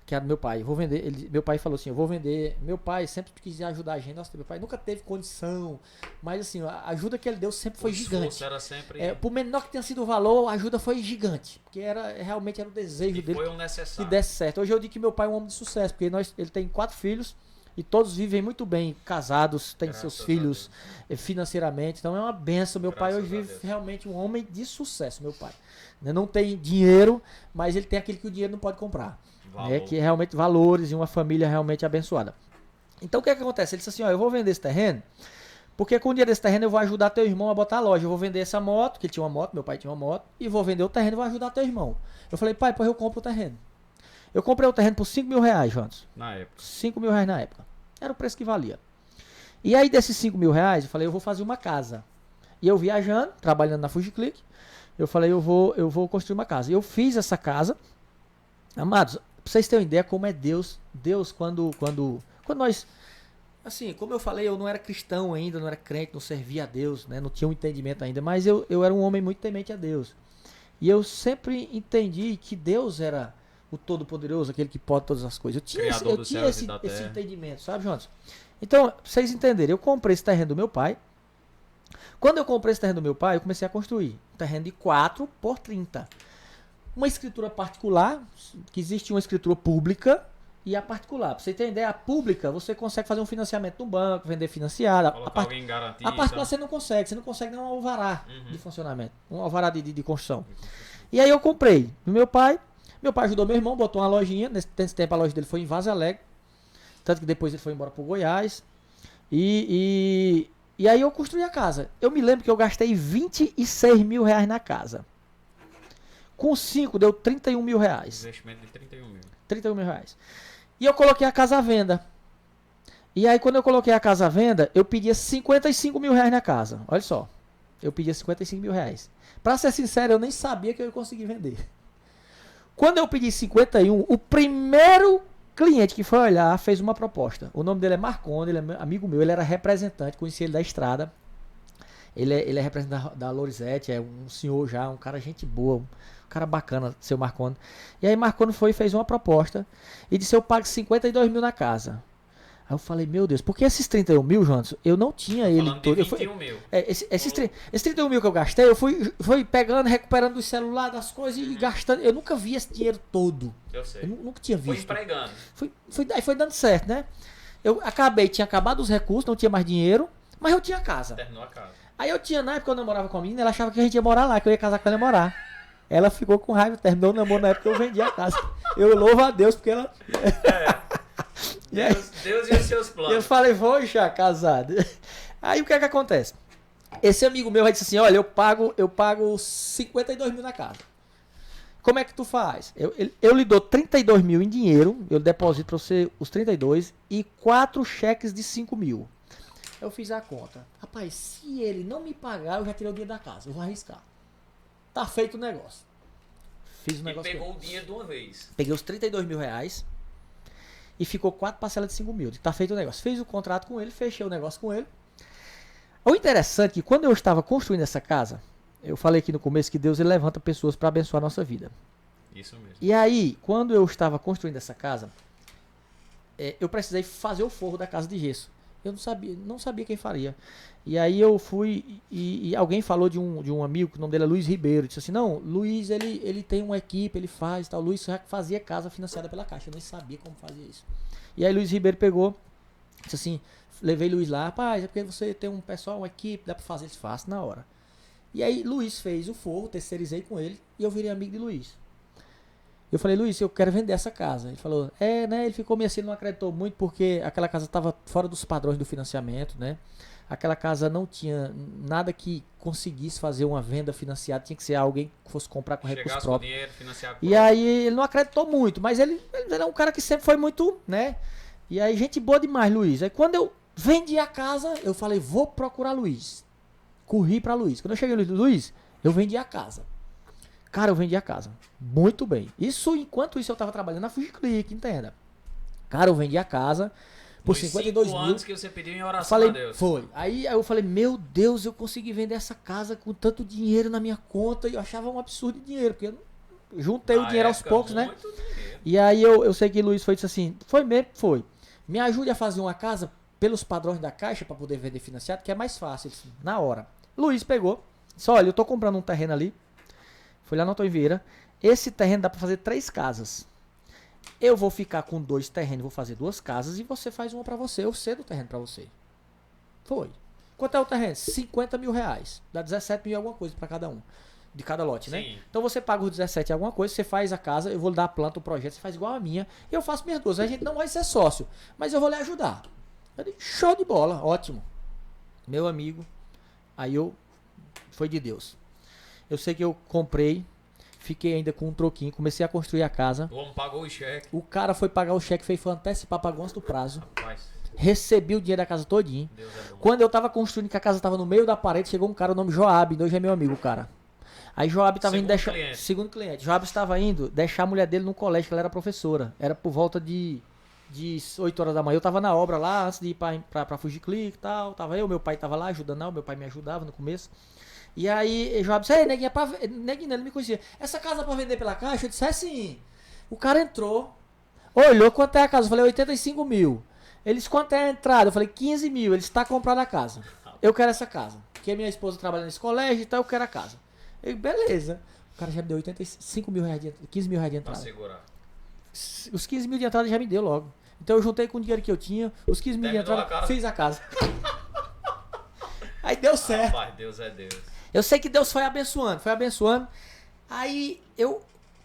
que era do meu pai. Vou vender. Meu pai falou assim, eu vou vender. Meu pai sempre quis ajudar a gente. Nossa, meu pai nunca teve condição. Mas assim, a ajuda que ele deu sempre foi gigante. Era sempre... Por menor que tenha sido o valor, a ajuda foi gigante. Porque realmente era o desejo dele foi um necessário. Que desse certo. Hoje eu digo que meu pai é um homem de sucesso, porque ele tem 4 filhos. E todos vivem muito bem, casados, têm seus filhos financeiramente. Então é uma benção. Meu pai hoje vive realmente um homem de sucesso, meu pai. Não tem dinheiro, mas ele tem aquilo que o dinheiro não pode comprar. Né? Que é realmente valores e uma família realmente abençoada. Então o que é que acontece? Ele disse assim, ó, eu vou vender esse terreno, porque com o dinheiro desse terreno eu vou ajudar teu irmão a botar a loja. Eu vou vender essa moto, que ele tinha uma moto, meu pai tinha uma moto, e vou vender o terreno e vou ajudar teu irmão. Eu falei, pai, pois eu compro o terreno. Eu comprei o terreno por R$5.000, Jones. Na época. R$5.000 na época. Era o preço que valia. E aí desses R$5.000, eu falei, eu vou fazer uma casa. E eu viajando, trabalhando na FujiClick, eu falei, eu vou construir uma casa. E eu fiz essa casa. Amados, pra vocês terem uma ideia como é Deus. Deus, quando nós... Assim, como eu falei, eu não era cristão ainda, não era crente, não servia a Deus, né? Não tinha um entendimento ainda. Mas eu era um homem muito temente a Deus. E eu sempre entendi que Deus era... o Todo-Poderoso, aquele que pode todas as coisas. Eu tinha esse entendimento, sabe, Jonas? Então, pra vocês entenderem, eu comprei esse terreno do meu pai. Quando eu comprei esse terreno do meu pai, eu comecei a construir um terreno de 4 por 30. Uma escritura particular, que existe uma escritura pública e a particular. Pra você ter ideia, a pública, você consegue fazer um financiamento no banco, vender financiado. Alguém em garantia, a particular você não consegue nem um alvará de funcionamento, um alvará de construção. E aí eu comprei do meu pai. Meu pai ajudou meu irmão, botou uma lojinha. Nesse tempo a loja dele foi em Vaza Alegre. Tanto que depois ele foi embora pro Goiás. E aí eu construí a casa. Eu me lembro que eu gastei R$26.000 na casa. Com 5 deu R$31.000. Investimento de R$31.000. R$31.000. E eu coloquei a casa à venda. E aí quando eu coloquei a casa à venda, eu pedia 55 mil reais na casa. Olha só. Eu pedia 55 mil reais. Pra ser sincero, eu nem sabia que eu ia conseguir vender. Quando eu pedi 51, o primeiro cliente que foi olhar fez uma proposta. O nome dele é Marconde, ele é amigo meu, ele era representante, conheci ele da estrada. Ele é representante da Lorizete, é um senhor já, um cara gente boa, um cara bacana, seu Marconde. E aí Marconde foi e fez uma proposta e disse: eu pago 52 mil na casa. Aí eu falei: meu Deus, porque esses 31 mil, Jonas, eu não tinha ele todo. Esses 31 mil que eu gastei, eu fui pegando, recuperando do celular, das coisas e gastando. Eu nunca vi esse dinheiro todo. Eu sei. Eu nunca tinha visto. Foi empregando. Aí foi dando certo, né? Tinha acabado os recursos, não tinha mais dinheiro, mas eu tinha casa. Terminou a casa. Aí na época eu namorava com a menina, ela achava que a gente ia morar lá, que eu ia casar com ela e morar. Ela ficou com raiva, terminou o namoro na época que eu vendi a casa. Eu louvo a Deus, porque ela... Deus e os seus planos. Eu falei: vou já casado. Aí o que é que acontece? Esse amigo meu vai disse assim: olha, eu pago 52 mil na casa. Como é que tu faz? Eu lhe dou 32 mil em dinheiro, eu deposito pra você os 32 e 4 cheques de 5 mil. Eu fiz a conta. Rapaz, se ele não me pagar, eu já tirei o dinheiro da casa. Eu vou arriscar. Tá feito o negócio. Fiz o negócio. E pegou o dinheiro de uma vez. Peguei os 32 mil reais e ficou 4 parcelas de 5 mil. Tá feito o negócio. Fiz o contrato com ele, fechei o negócio com ele. O interessante é que quando eu estava construindo essa casa, eu falei aqui no começo que Deus ele levanta pessoas para abençoar a nossa vida. Isso mesmo. E aí, quando eu estava construindo essa casa, eu precisei fazer o forro da casa de gesso. Eu não sabia quem faria. E aí eu fui e alguém falou de um amigo, que o nome dele é Luiz Ribeiro. Disse assim: não, Luiz ele tem uma equipe, ele faz tal. Luiz já fazia casa financiada pela Caixa. Eu não sabia como fazia isso. E aí Luiz Ribeiro pegou, disse assim, levei Luiz lá: rapaz, é porque você tem um pessoal, uma equipe, dá pra fazer isso fácil na hora. E aí Luiz fez o forro, terceirizei com ele e eu virei amigo de Luiz. Eu falei: Luiz, eu quero vender essa casa. Ele falou: né? Ele ficou meio assim, não acreditou muito porque aquela casa estava fora dos padrões do financiamento, né? Aquela casa não tinha nada que conseguisse fazer uma venda financiada, tinha que ser alguém que fosse comprar com recurso próprio. Dinheiro, financiar e aí ele não acreditou muito, mas ele é um cara que sempre foi muito, né? E aí gente boa demais, Luiz. Aí quando eu vendi a casa, eu falei: vou procurar Luiz. Corri para Luiz. Quando eu cheguei no Luiz, eu vendi a casa. Cara, eu vendi a casa. Muito bem. Enquanto isso eu tava trabalhando na Fugiclick, entenda. Cara, eu vendi a casa por 52 mil. Anos que você pediu em oração falei, a Deus. Foi. Aí eu falei: meu Deus, eu consegui vender essa casa com tanto dinheiro na minha conta. E eu achava um absurdo de dinheiro, porque eu juntei o dinheiro aos poucos, né? Dinheiro. E aí eu sei que Luiz foi disse assim: foi mesmo? Foi. Me ajude a fazer uma casa pelos padrões da Caixa para poder vender financiado, que é mais fácil. Disse, na hora. Luiz pegou. Disse: olha, eu tô comprando um terreno ali. Fui lá no Antônio Vieira. Esse terreno dá para fazer 3 casas. Eu vou ficar com 2 terrenos, vou fazer 2 casas e você faz uma para você. Eu cedo o terreno para você. Foi. Quanto é o terreno? 50 mil reais. Dá 17 mil alguma coisa para cada um. De cada lote, né? Sim. Então você paga os 17 alguma coisa, você faz a casa, eu vou lhe dar a planta, o projeto, você faz igual a minha. E eu faço minhas 2. A gente não vai ser sócio, mas eu vou lhe ajudar. Eu digo: show de bola, ótimo. Meu amigo, foi de Deus. Eu sei que eu comprei, fiquei ainda com um troquinho, comecei a construir a casa. O homem pagou o cheque. O cara foi pagar o cheque, foi antecipar, pagou antes do prazo. Rapaz, Recebi o dinheiro da casa todinho. Deus é bom. Quando eu tava construindo, que a casa tava no meio da parede, chegou um cara, o nome Joab, hoje é meu amigo, cara. Aí Joab tava indo deixar... Segundo cliente. Joab estava indo deixar a mulher dele no colégio, que ela era professora. Era por volta de 8 horas da manhã. Eu tava na obra lá, antes de ir pra Fugiclick e tal. Tava meu pai tava lá ajudando, meu pai me ajudava no começo. E aí, Joab disse: ei, neguinho, neguinho, ele me conhecia. Essa casa pra vender pela Caixa? Eu disse: é sim. O cara entrou, olhou quanto é a casa. Eu falei: 85 mil. Ele disse: quanto é a entrada? Eu falei: 15 mil. Ele está comprando a casa. Eu quero essa casa. Porque minha esposa trabalha nesse colégio e tal, eu quero a casa. Eu, beleza. O cara já me deu 85 mil reais, 15 mil reais de entrada. Pra segurar. Os 15 mil de entrada já me deu logo. Então eu juntei com o dinheiro que eu tinha, os 15 mil de entrada, fiz a casa. Aí deu certo. Rapaz, Deus é Deus. Eu sei que Deus foi abençoando. Aí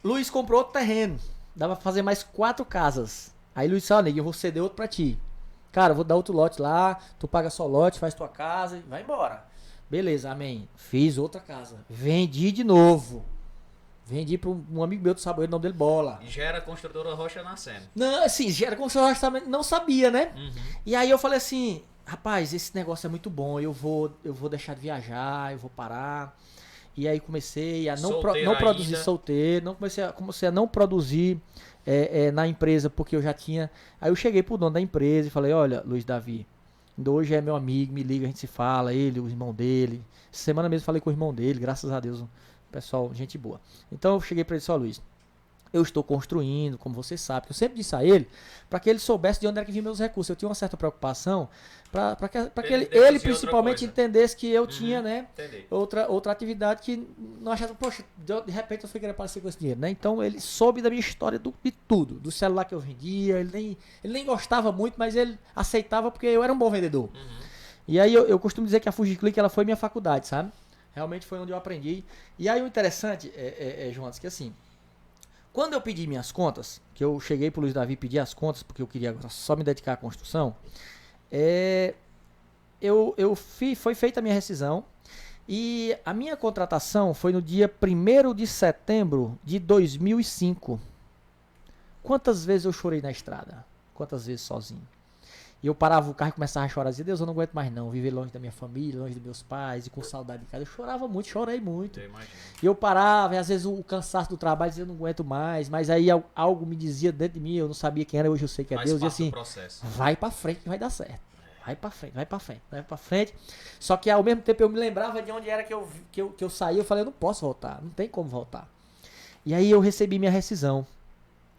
Luiz comprou outro terreno. Dava pra fazer mais 4 casas. Aí Luiz disse: ó, nego, eu vou ceder outro pra ti. Cara, eu vou dar outro lote lá, tu paga só lote, faz tua casa e vai embora. Beleza, amém. Fiz outra casa. Vendi de novo. Vendi para um amigo meu do Saboeiro, o nome dele Bola. E já era construtora Rocha Nascendo. Não, assim, já era construtora Rocha, não sabia, né? Uhum. E aí eu falei assim, rapaz, esse negócio é muito bom, eu vou deixar de viajar, eu vou parar. E aí comecei a não produzir solteiro, comecei a não produzir na empresa, porque eu já tinha... Aí eu cheguei pro dono da empresa e falei, olha, Luiz Davi, hoje é meu amigo, me liga, a gente se fala, ele, o irmão dele. Essa semana mesmo falei com o irmão dele, graças a Deus, pessoal, gente boa. Então eu cheguei para ele e disse, ó, Luiz, eu estou construindo, como você sabe, que eu sempre disse a ele, para que ele soubesse de onde era que vinham meus recursos. Eu tinha uma certa preocupação, para que ele principalmente entendesse que eu tinha, né, outra atividade que não achava, poxa, de repente eu fui querer aparecer com esse dinheiro, né? Então ele soube da minha história de tudo, do celular que eu vendia, ele nem gostava muito, mas ele aceitava porque eu era um bom vendedor. E aí eu costumo dizer que a FujiClick, ela foi minha faculdade, sabe? Realmente foi onde eu aprendi. E aí o interessante, João, que assim, quando eu pedi minhas contas, que eu cheguei pro Luiz Davi pedir as contas, porque eu queria agora só me dedicar à construção, foi feita a minha rescisão e a minha contratação foi no dia 1º de setembro de 2005. Quantas vezes eu chorei na estrada? Quantas vezes sozinho? E eu parava o carro e começava a chorar, dizia, Deus, eu não aguento mais não, viver longe da minha família, longe dos meus pais e com saudade de casa. Eu chorava muito, chorei muito. E eu parava, e às vezes o cansaço do trabalho dizia, eu não aguento mais, mas aí algo me dizia dentro de mim, eu não sabia quem era, hoje eu sei que é Deus, e assim, vai pra frente que vai dar certo. Vai pra frente, vai pra frente, vai pra frente. Só que ao mesmo tempo eu me lembrava de onde era que eu saí, eu falei, eu não posso voltar, não tem como voltar. E aí eu recebi minha rescisão.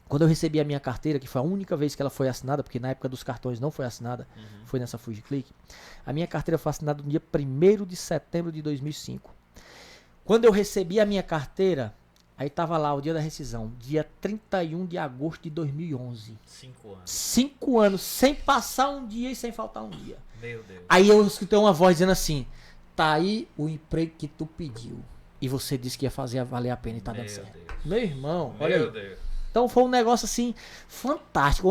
Quando eu recebi a minha carteira, que foi a única vez que ela foi assinada, porque na época dos cartões não foi assinada, foi nessa FujiClick, a minha carteira foi assinada no dia 1º de setembro de 2005. Quando eu recebi a minha carteira, aí tava lá o dia da rescisão, dia 31 de agosto de 2011. 5 anos. 5 anos, sem passar um dia e sem faltar um dia. Meu Deus. Aí eu escutei uma voz dizendo assim, tá aí o emprego que tu pediu. E você disse que ia fazer valer a pena e tá dando certo. Meu irmão, olha aí. Meu Deus. Então foi um negócio assim, fantástico.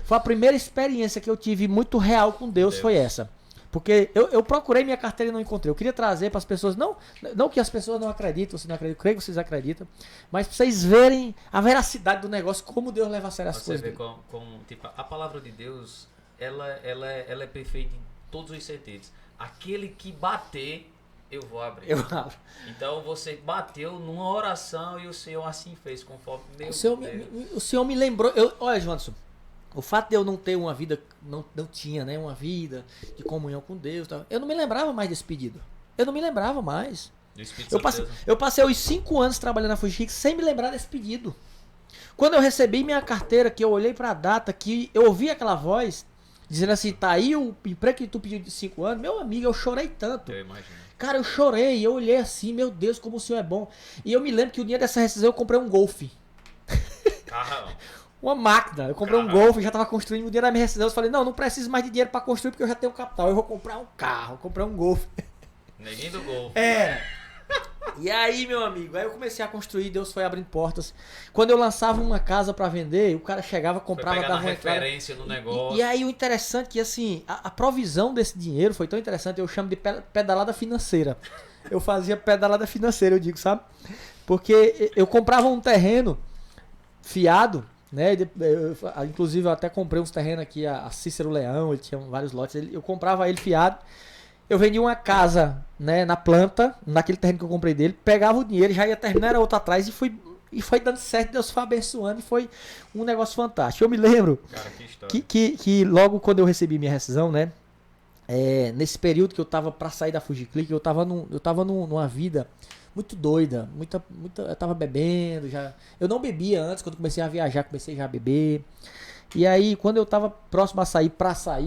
Foi a primeira experiência que eu tive muito real com Deus, foi essa. Porque eu procurei minha carteira e não encontrei. Eu queria trazer para as pessoas, não que as pessoas não acreditam, você não acredita, eu creio que vocês acreditam, mas para vocês verem a veracidade do negócio, como Deus leva a sério as coisas. Você vê como tipo, a palavra de Deus, ela é perfeita em todos os sentidos. Aquele que bater, eu vou abrir. Eu abro. Então você bateu numa oração e o Senhor assim fez, conforme meu o Senhor me lembrou. Olha, Joãoson, o fato de eu não ter uma vida, não tinha, né, uma vida de comunhão com Deus, eu não me lembrava mais desse pedido. Eu não me lembrava mais. Eu passei os 5 anos trabalhando na FujiClick sem me lembrar desse pedido. Quando eu recebi minha carteira, que eu olhei para a data, que eu ouvi aquela voz dizendo assim, tá aí o emprego que tu pediu de 5 anos, meu amigo, eu chorei tanto. Eu imagino. Cara, eu chorei, eu olhei assim, meu Deus, como o Senhor é bom. E eu me lembro que o dia dessa rescisão eu comprei um Golf. Uma máquina. Eu comprei um Golf, já tava construindo. O dia da minha rescisão eu falei, não preciso mais de dinheiro pra construir porque eu já tenho capital. Eu vou comprar um carro, eu comprei um Golf. Neguinho do Golf. E aí, meu amigo, aí eu comecei a construir, Deus foi abrindo portas. Quando eu lançava uma casa pra vender, o cara chegava, comprava, dava uma referência no negócio. E aí o interessante é que assim, a provisão desse dinheiro foi tão interessante, eu chamo de pedalada financeira. Eu fazia pedalada financeira, eu digo, sabe? Porque eu comprava um terreno fiado, né? Inclusive eu até comprei uns terrenos aqui, a Cícero Leão, ele tinha vários lotes, eu comprava ele fiado. Eu vendia uma casa, né, na planta, naquele terreno que eu comprei dele, pegava o dinheiro, já ia terminar, era outro atrás, e foi dando certo, Deus foi abençoando, e foi um negócio fantástico. Eu me lembro, cara, que logo quando eu recebi minha rescisão, né, nesse período que eu tava pra sair da FujiClick, eu tava numa vida muito doida, eu tava bebendo, eu não bebia antes, quando comecei a viajar, comecei já a beber. E aí, quando eu tava próximo a sair,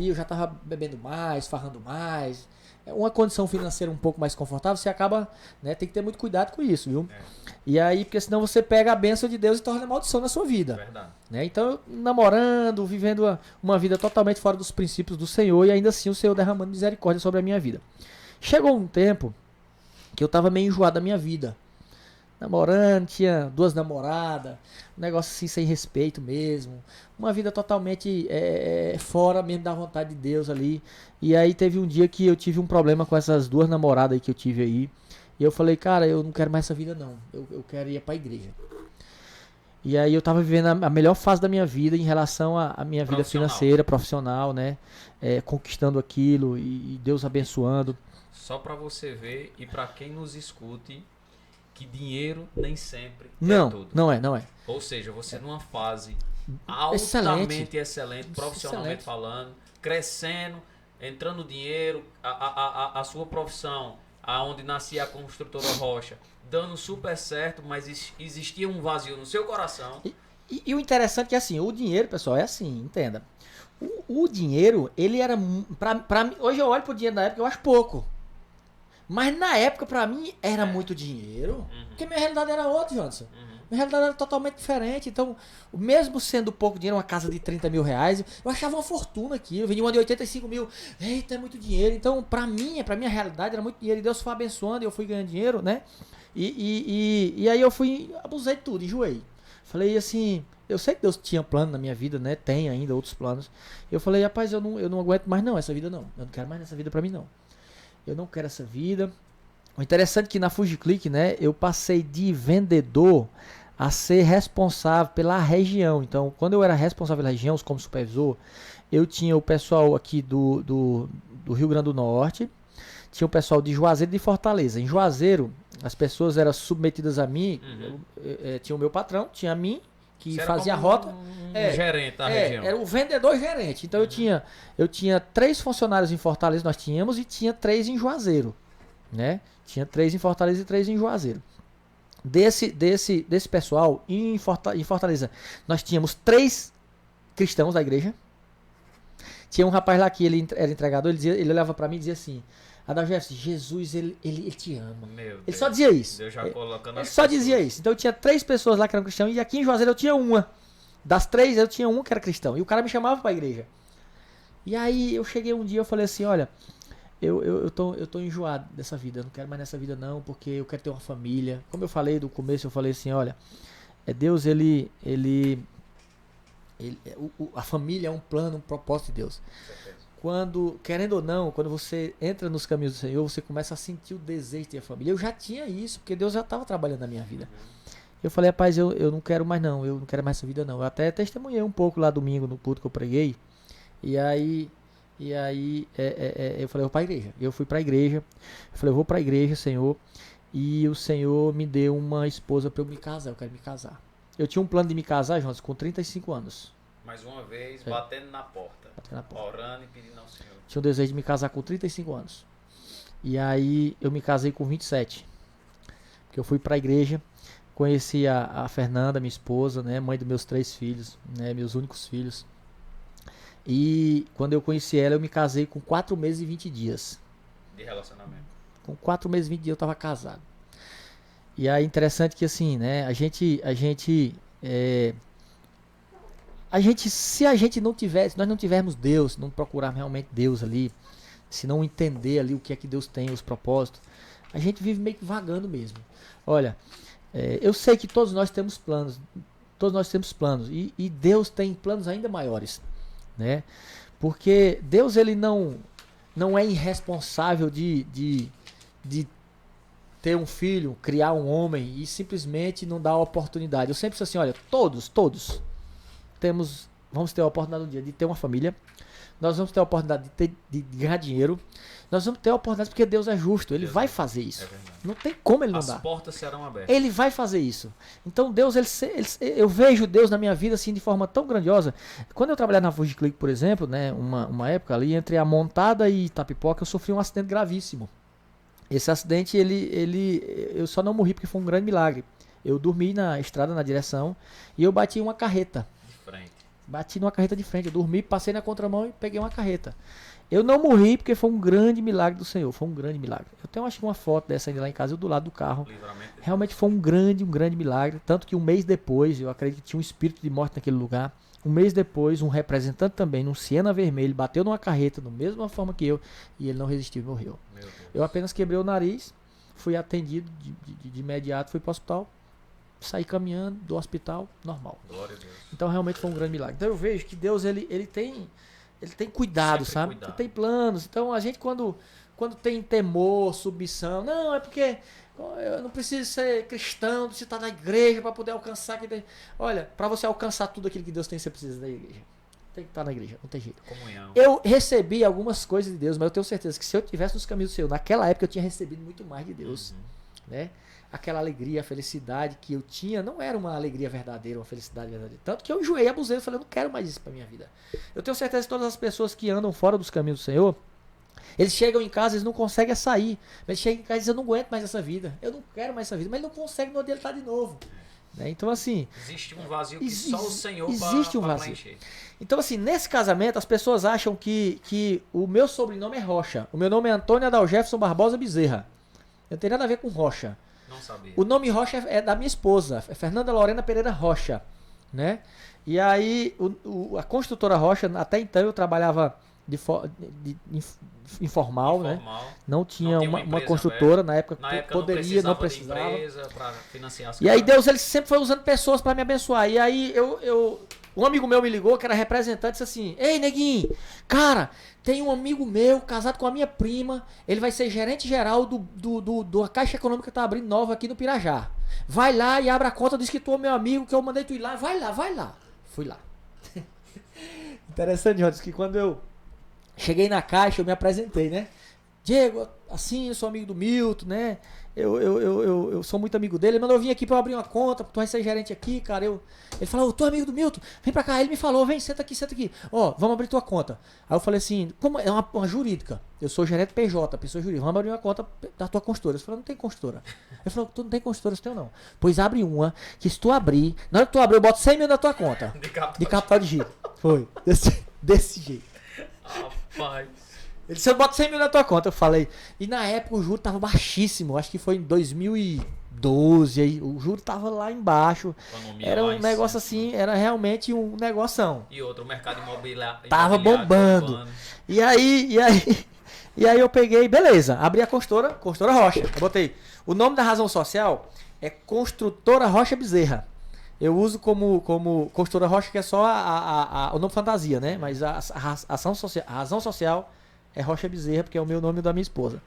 eu já tava bebendo mais, farrando mais. Uma condição financeira um pouco mais confortável, você acaba, né, tem que ter muito cuidado com isso, viu? E aí, porque senão você pega a bênção de Deus e torna maldição na sua vida. Verdade. Né? Então, eu, namorando, vivendo uma vida totalmente fora dos princípios do Senhor, e ainda assim o Senhor derramando misericórdia sobre a minha vida. Chegou um tempo que eu tava meio enjoado da minha vida. Namorando, tinha 2 namoradas, um negócio assim sem respeito mesmo, uma vida totalmente fora mesmo da vontade de Deus ali. E aí teve um dia que eu tive um problema com essas 2 namoradas aí que eu tive aí, E eu falei, cara, eu não quero mais essa vida não. Eu quero ir pra igreja. E aí eu tava vivendo a melhor fase da minha vida em relação à minha vida financeira, profissional, né? Conquistando aquilo e Deus abençoando. Só para você ver e para quem nos escute, que dinheiro nem sempre Não, é tudo. não é. Ou seja, você numa fase Excelente. excelente, profissionalmente falando, crescendo, entrando dinheiro, a sua profissão, aonde nascia a construtora Rocha, dando super certo, mas existia um vazio no seu coração. E o interessante é que assim, o dinheiro, pessoal, é assim, entenda. O dinheiro, ele era, pra mim, hoje eu olho pro dinheiro da época, eu acho pouco. Mas na época, pra mim, era muito dinheiro. Porque minha realidade era outra, Johnson. Minha realidade era totalmente diferente. Então, mesmo sendo pouco dinheiro, uma casa de 30 mil reais, eu achava uma fortuna aqui. Eu vendi uma de 85 mil. Eita, é muito dinheiro. Então, pra minha realidade, era muito dinheiro. E Deus foi abençoando e eu fui ganhando dinheiro, né? E aí eu abusei de tudo, enjoei. Falei assim, eu sei que Deus tinha plano na minha vida, né? Tem ainda outros planos. Eu falei, rapaz, eu não aguento mais não, essa vida não. Eu não quero mais essa vida pra mim não. Eu não quero essa vida. O interessante é que na FujiClick, né, eu passei de vendedor a ser responsável pela região. Então, quando eu era responsável pela região, como supervisor, eu tinha o pessoal aqui do Rio Grande do Norte, tinha o pessoal de Juazeiro e de Fortaleza. Em Juazeiro, as pessoas eram submetidas a mim, tinha o meu patrão, tinha a mim, que você fazia a rota. Gerente da região. Era o vendedor gerente. Então eu tinha 3 funcionários em Fortaleza, nós tínhamos, e tinha 3 em Juazeiro. Né? Tinha 3 em Fortaleza e 3 em Juazeiro. Desse pessoal, em Fortaleza, nós tínhamos 3 cristãos da igreja. Tinha um rapaz lá que ele era entregador, ele olhava pra mim e dizia assim: Adalberto, Jesus, ele te ama. Ele só dizia isso. Deus já colocando ele só dizia isso. Então eu tinha 3 pessoas lá que eram cristãos, e aqui em Juazeiro eu tinha uma. Das 3, eu tinha uma que era cristão. E o cara me chamava pra igreja. E aí eu cheguei um dia e falei assim, olha, eu tô enjoado dessa vida, eu não quero mais nessa vida não, porque eu quero ter uma família. Como eu falei do começo, eu falei assim, olha, Deus, a família é um plano, um propósito de Deus. Quando, querendo ou não, quando você entra nos caminhos do Senhor, você começa a sentir o desejo de ter a família. Eu já tinha isso, porque Deus já estava trabalhando na minha vida. Eu falei, rapaz, eu não quero mais não, eu não quero mais essa vida não. Eu até testemunhei um pouco lá domingo no culto que eu preguei. E aí eu falei, eu vou pra igreja. Eu fui pra igreja. Eu falei, eu vou pra igreja, Senhor. E o Senhor me deu uma esposa pra eu me casar. Eu quero me casar. Eu tinha um plano de me casar, Jonas, com 35 anos. Mais uma vez, batendo na porta. Orando e pedindo ao Senhor. Tinha o desejo de me casar com 35 anos. E aí eu me casei com 27. Porque eu fui pra igreja. Conheci a Fernanda, minha esposa, né, mãe dos meus 3 filhos, né, meus únicos filhos. E quando eu conheci ela, eu me casei com 4 meses e 20 dias. De relacionamento. Com 4 meses e 20 dias eu estava casado. E aí interessante que assim, né, se a gente não tivesse, se nós não tivermos Deus, não procurar realmente Deus ali, se não entender ali o que é que Deus tem, os propósitos, a gente vive meio que vagando mesmo. Olha, eu sei que todos nós temos planos, e Deus tem planos ainda maiores, né? Porque Deus, ele não é irresponsável de ter um filho, criar um homem e simplesmente não dar a oportunidade. Eu sempre disse assim, olha, todos vamos ter a oportunidade um dia de ter uma família, nós vamos ter a oportunidade de ganhar dinheiro, nós vamos ter a oportunidade porque Deus é justo, Ele vai fazer isso. Não tem como Ele não dar. As portas serão abertas. Ele vai fazer isso. Então Deus, eu vejo Deus na minha vida assim de forma tão grandiosa. Quando eu trabalhava na FujiClick, por exemplo, né, uma época ali entre a Montada e Itapipoca, eu sofri um acidente gravíssimo. Esse acidente, eu só não morri porque foi um grande milagre. Eu dormi na estrada, na direção, e eu bati em uma carreta. De frente. Bati numa carreta de frente. Eu dormi, passei na contramão e peguei uma carreta. Eu não morri porque foi um grande milagre do Senhor. Foi um grande milagre. Eu tenho, acho que uma foto dessa ainda lá em casa, eu do lado do carro. Realmente foi um grande milagre. Tanto que um mês depois, eu acredito que tinha um espírito de morte naquele lugar. Um mês depois, um representante também, num Siena vermelho, bateu numa carreta, da mesma forma que eu, e ele não resistiu e morreu. Eu apenas quebrei o nariz, fui atendido de imediato, fui para o hospital, saí caminhando do hospital, normal. Glória a Deus. Então realmente foi um grande milagre. Então eu vejo que Deus, ele tem cuidado, sempre sabe? Cuidado. Ele tem planos. Então a gente quando quando tem temor, submissão, não, é porque eu não preciso ser cristão, preciso estar na igreja para poder alcançar. Olha, para você alcançar tudo aquilo que Deus tem, você precisa da igreja. Tem que estar na igreja, não tem jeito. Comunhão. Eu recebi algumas coisas de Deus, mas eu tenho certeza que se eu tivesse nos caminhos do Senhor, naquela época eu tinha recebido muito mais de Deus. Né? Aquela alegria, a felicidade que eu tinha, não era uma alegria verdadeira, uma felicidade verdadeira. Tanto que eu enjoei, abusei, eu falei, eu não quero mais isso pra minha vida. Eu tenho certeza que todas as pessoas que andam fora dos caminhos do Senhor, eles chegam em casa, eles não conseguem sair. Eles chegam em casa e dizem, eu não aguento mais essa vida, eu não quero mais essa vida, mas ele não consegue no dia ele tá de novo. Né? Então assim... Existe um vazio que só o Senhor existe um vazio. Preencher. Então assim, nesse casamento as pessoas acham que o meu sobrenome é Rocha. O meu nome é Antônio Adalgerson Barbosa Bezerra. Não tem nada a ver com Rocha. Não sabia. O nome Rocha é da minha esposa, é Fernanda Lorena Pereira Rocha, né? E aí a construtora Rocha, até então eu trabalhava informal, né? Não tinha uma construtora na época, poderia, não precisava. De empresa para financiar as e aí Deus ele sempre foi usando pessoas para me abençoar. E aí um amigo meu me ligou, que era representante, disse assim: ei, neguinho, cara, tem um amigo meu casado com a minha prima, ele vai ser gerente geral da Caixa Econômica que tá abrindo nova aqui no Pirajá. Vai lá e abre a conta, diz que tu é meu amigo, que eu mandei tu ir lá, vai lá. Fui lá. Interessante, Jonas, que quando eu cheguei na Caixa, eu me apresentei, né? Diego, assim, eu sou amigo do Milton, né? Eu sou muito amigo dele. Ele mandou vir aqui pra eu abrir uma conta, tu vai ser gerente aqui, cara. Ele falou, tu é amigo do Milton, vem pra cá. Ele me falou, vem, senta aqui. Ó, vamos abrir tua conta. Aí eu falei assim, como é uma jurídica? Eu sou gerente PJ, pessoa jurídica. Vamos abrir uma conta da tua consultora. Eu falei, não tem consultora. Ele falou, tu não tem consultora, eu tenho não. Pois abre uma, que se tu abrir, na hora que tu abrir, eu boto 100 mil na tua conta. De capital de giro. Foi. Desse jeito. Rapaz. Ele disse, eu boto 100 mil na tua conta. Eu falei. E na época o juro tava baixíssimo. Acho que foi em 2012. Aí, o juro tava lá embaixo. Era um negócio assim, era realmente um negoção. E outro, o mercado imobiliário. Tava bombando. E aí eu peguei, beleza, abri a construtora Rocha. Eu botei. O nome da razão social é Construtora Rocha Bezerra. Eu uso como construtora Rocha, que é só o nome fantasia, né? Mas a razão social é Rocha Bezerra, porque é o meu nome e o da minha esposa.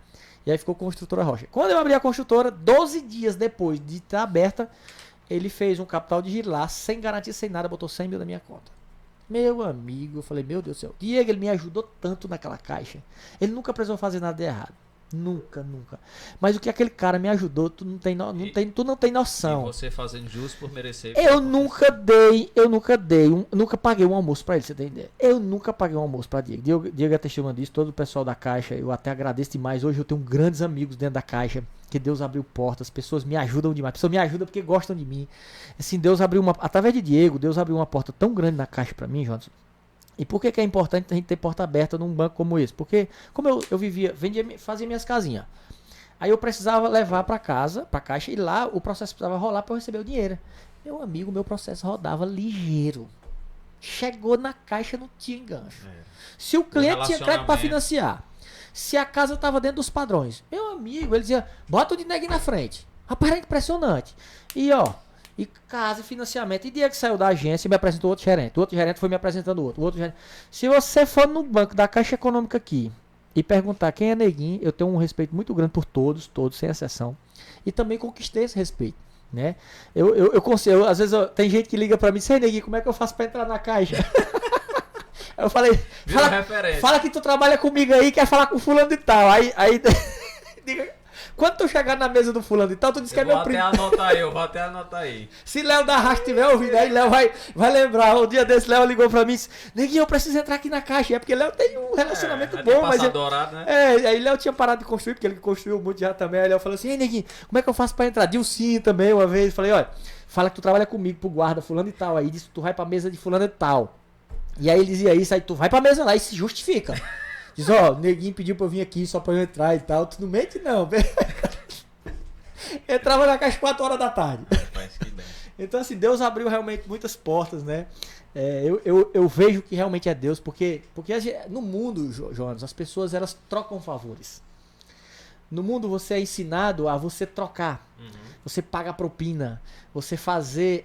E aí ficou Construtora Rocha. Quando eu abri a construtora, 12 dias depois de estar aberta, ele fez um capital de giro lá, sem garantia, sem nada, botou 100 mil na minha conta. Meu amigo, eu falei, meu Deus do céu. Diego, ele me ajudou tanto naquela caixa. Ele nunca precisou fazer nada de errado. Nunca. Mas o que aquele cara me ajudou, tu não tem noção. E você fazendo jus por merecer. Eu nunca paguei um almoço pra ele, você tem ideia. Eu nunca paguei um almoço pra Diego. Diego é testemunha disso, todo o pessoal da Caixa, eu até agradeço demais. Hoje eu tenho grandes amigos dentro da Caixa, que Deus abriu portas, pessoas me ajudam demais. Pessoas me ajudam porque gostam de mim. Assim, Deus abriu através de Diego, Deus abriu uma porta tão grande na Caixa pra mim, Jonas. E por que é importante a gente ter porta aberta num banco como esse? Porque como eu vivia, fazia minhas casinhas. Aí eu precisava levar para casa, para Caixa, e lá o processo precisava rolar para eu receber o dinheiro. Meu amigo, meu processo rodava ligeiro. Chegou na Caixa, não tinha engancho. Se o cliente tinha crédito para financiar, se a casa estava dentro dos padrões, meu amigo, ele dizia, bota o dinheiro na frente. Rapaz, era impressionante. E ó, e casa e financiamento. E dia que saiu da agência, me apresentou outro gerente. O outro gerente foi me apresentando outro gerente. Se você for no banco da Caixa Econômica aqui e perguntar quem é neguinho, eu tenho um respeito muito grande por todos, sem exceção. E também conquistei esse respeito, né? Eu consigo, às vezes tem gente que liga pra mim e diz, neguinho, como é que eu faço pra entrar na Caixa? Eu falei, fala que tu trabalha comigo aí, quer falar com fulano e tal. Aí diga, quando tu chegar na mesa do fulano e tal, tu diz que é meu primo. Eu vou até anotar aí. Se Léo da Racha estiver ouvindo aí, Léo vai lembrar. Um dia desse, Léo ligou pra mim e disse, neguinho, eu preciso entrar aqui na Caixa. É porque Léo tem um relacionamento bom, mas adorado, né? Aí Léo tinha parado de construir, porque ele construiu muito já também. Aí Léo falou assim, ei, neguinho, como é que eu faço pra entrar? Dilcinho também, uma vez. Falei, olha, fala que tu trabalha comigo pro guarda fulano e tal. Aí disse que tu vai pra mesa de fulano e tal. E aí ele dizia isso, aí tu vai pra mesa lá e se justifica. Diz, ó, neguinho pediu pra eu vir aqui só pra eu entrar e tal. Tu não mente não, velho. Entrava na Caixa 4 horas da tarde. Então assim, Deus abriu realmente muitas portas, né? Eu vejo que realmente é Deus, porque no mundo, Jonas, as pessoas elas trocam favores. No mundo você é ensinado a você trocar. Você paga propina. Você fazer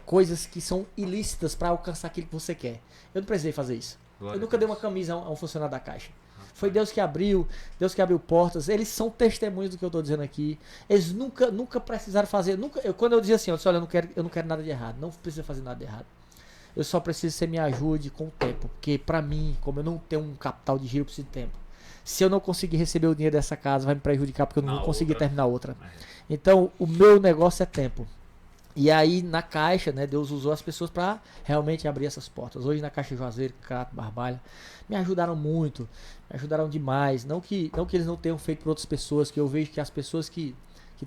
coisas que são ilícitas para alcançar aquilo que você quer. Eu não precisei fazer isso. Eu nunca dei uma camisa a um funcionário da Caixa. Foi Deus que abriu portas. Eles são testemunhos do que eu estou dizendo aqui. Eles nunca precisaram fazer. Quando eu dizia assim, olha, eu não quero nada de errado. Não precisa fazer nada de errado. Eu só preciso que você me ajude com o tempo. Porque para mim, como eu não tenho um capital de giro, eu preciso de tempo. Se eu não conseguir receber o dinheiro dessa casa, vai me prejudicar porque eu não vou conseguir terminar outra. Então, o meu negócio é tempo. E aí, na Caixa, né, Deus usou as pessoas para realmente abrir essas portas. Hoje, na Caixa Juazeiro, Crato, Barbalha, me ajudaram muito, me ajudaram demais. Não que eles não tenham feito por outras pessoas, que eu vejo que as pessoas que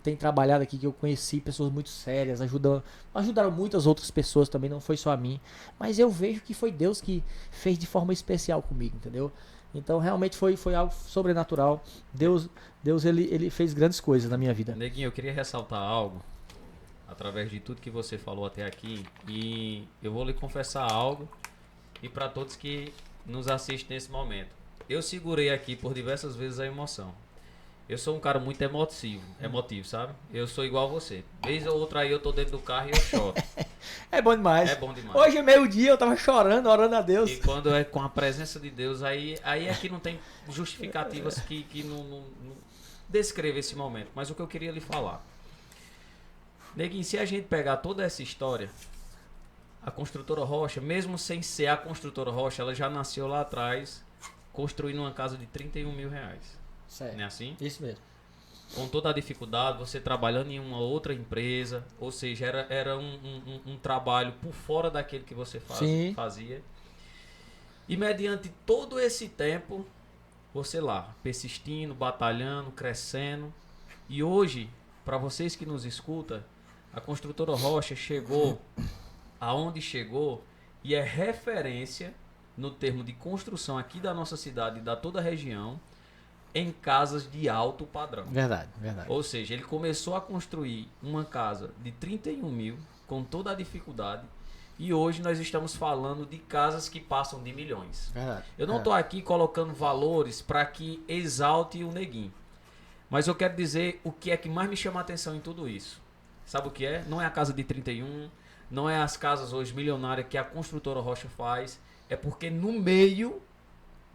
têm trabalhado aqui, que eu conheci, pessoas muito sérias, ajudaram muitas outras pessoas também, não foi só a mim. Mas eu vejo que foi Deus que fez de forma especial comigo, entendeu? Então, realmente foi algo sobrenatural. Deus ele fez grandes coisas na minha vida. Neguinho, eu queria ressaltar algo através de tudo que você falou até aqui, e eu vou lhe confessar algo, e para todos que nos assistem nesse momento. Eu segurei aqui por diversas vezes a emoção. Eu sou um cara muito emotivo, sabe? Eu sou igual a você. Vez ou outra aí eu tô dentro do carro e eu choro. É bom demais. É bom demais. Hoje é meio-dia, eu tava chorando, orando a Deus. E quando é com a presença de Deus, aí é que não tem justificativas que não descreve esse momento. Mas o que eu queria lhe falar. Neguinho, se a gente pegar toda essa história, a Construtora Rocha, mesmo sem ser a Construtora Rocha, ela já nasceu lá atrás, construindo uma casa de 31 mil reais. Certo. Não é assim? Isso mesmo. Com toda a dificuldade, você trabalhando em uma outra empresa, ou seja, era um trabalho por fora daquele que você fazia. E mediante todo esse tempo, você lá, persistindo, batalhando, crescendo. E hoje, para vocês que nos escutam, a Construtora Rocha chegou aonde chegou e é referência no termo de construção aqui da nossa cidade e da toda a região em casas de alto padrão. Verdade. Ou seja, ele começou a construir uma casa de 31 mil com toda a dificuldade e hoje nós estamos falando de casas que passam de milhões. Verdade. Eu não estou aqui colocando valores para que exalte o Neguinho, mas eu quero dizer o que é que mais me chama a atenção em tudo isso. Sabe o que é? Não é a casa de 31, não é as casas hoje milionárias que a Construtora Rocha faz, é porque no meio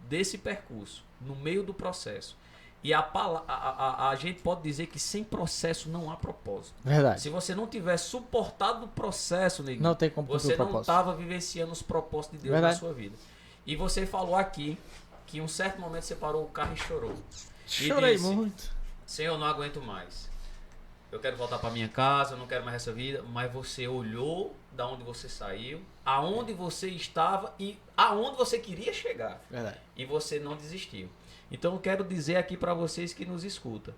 desse percurso, no meio do processo, e a gente pode dizer que sem processo não há propósito. Verdade. Se você não tiver suportado o processo, Neguinho, não tem como você não estava vivenciando os propósitos de Deus na sua vida. E você falou aqui que em um certo momento você parou o carro e chorou. Chorei e disse, muito. Senhor, eu não aguento mais. Eu quero voltar para minha casa, eu não quero mais essa vida. Mas você olhou da onde você saiu, aonde você estava e aonde você queria chegar. Verdade. E você não desistiu. Então eu quero dizer aqui para vocês que nos escutam,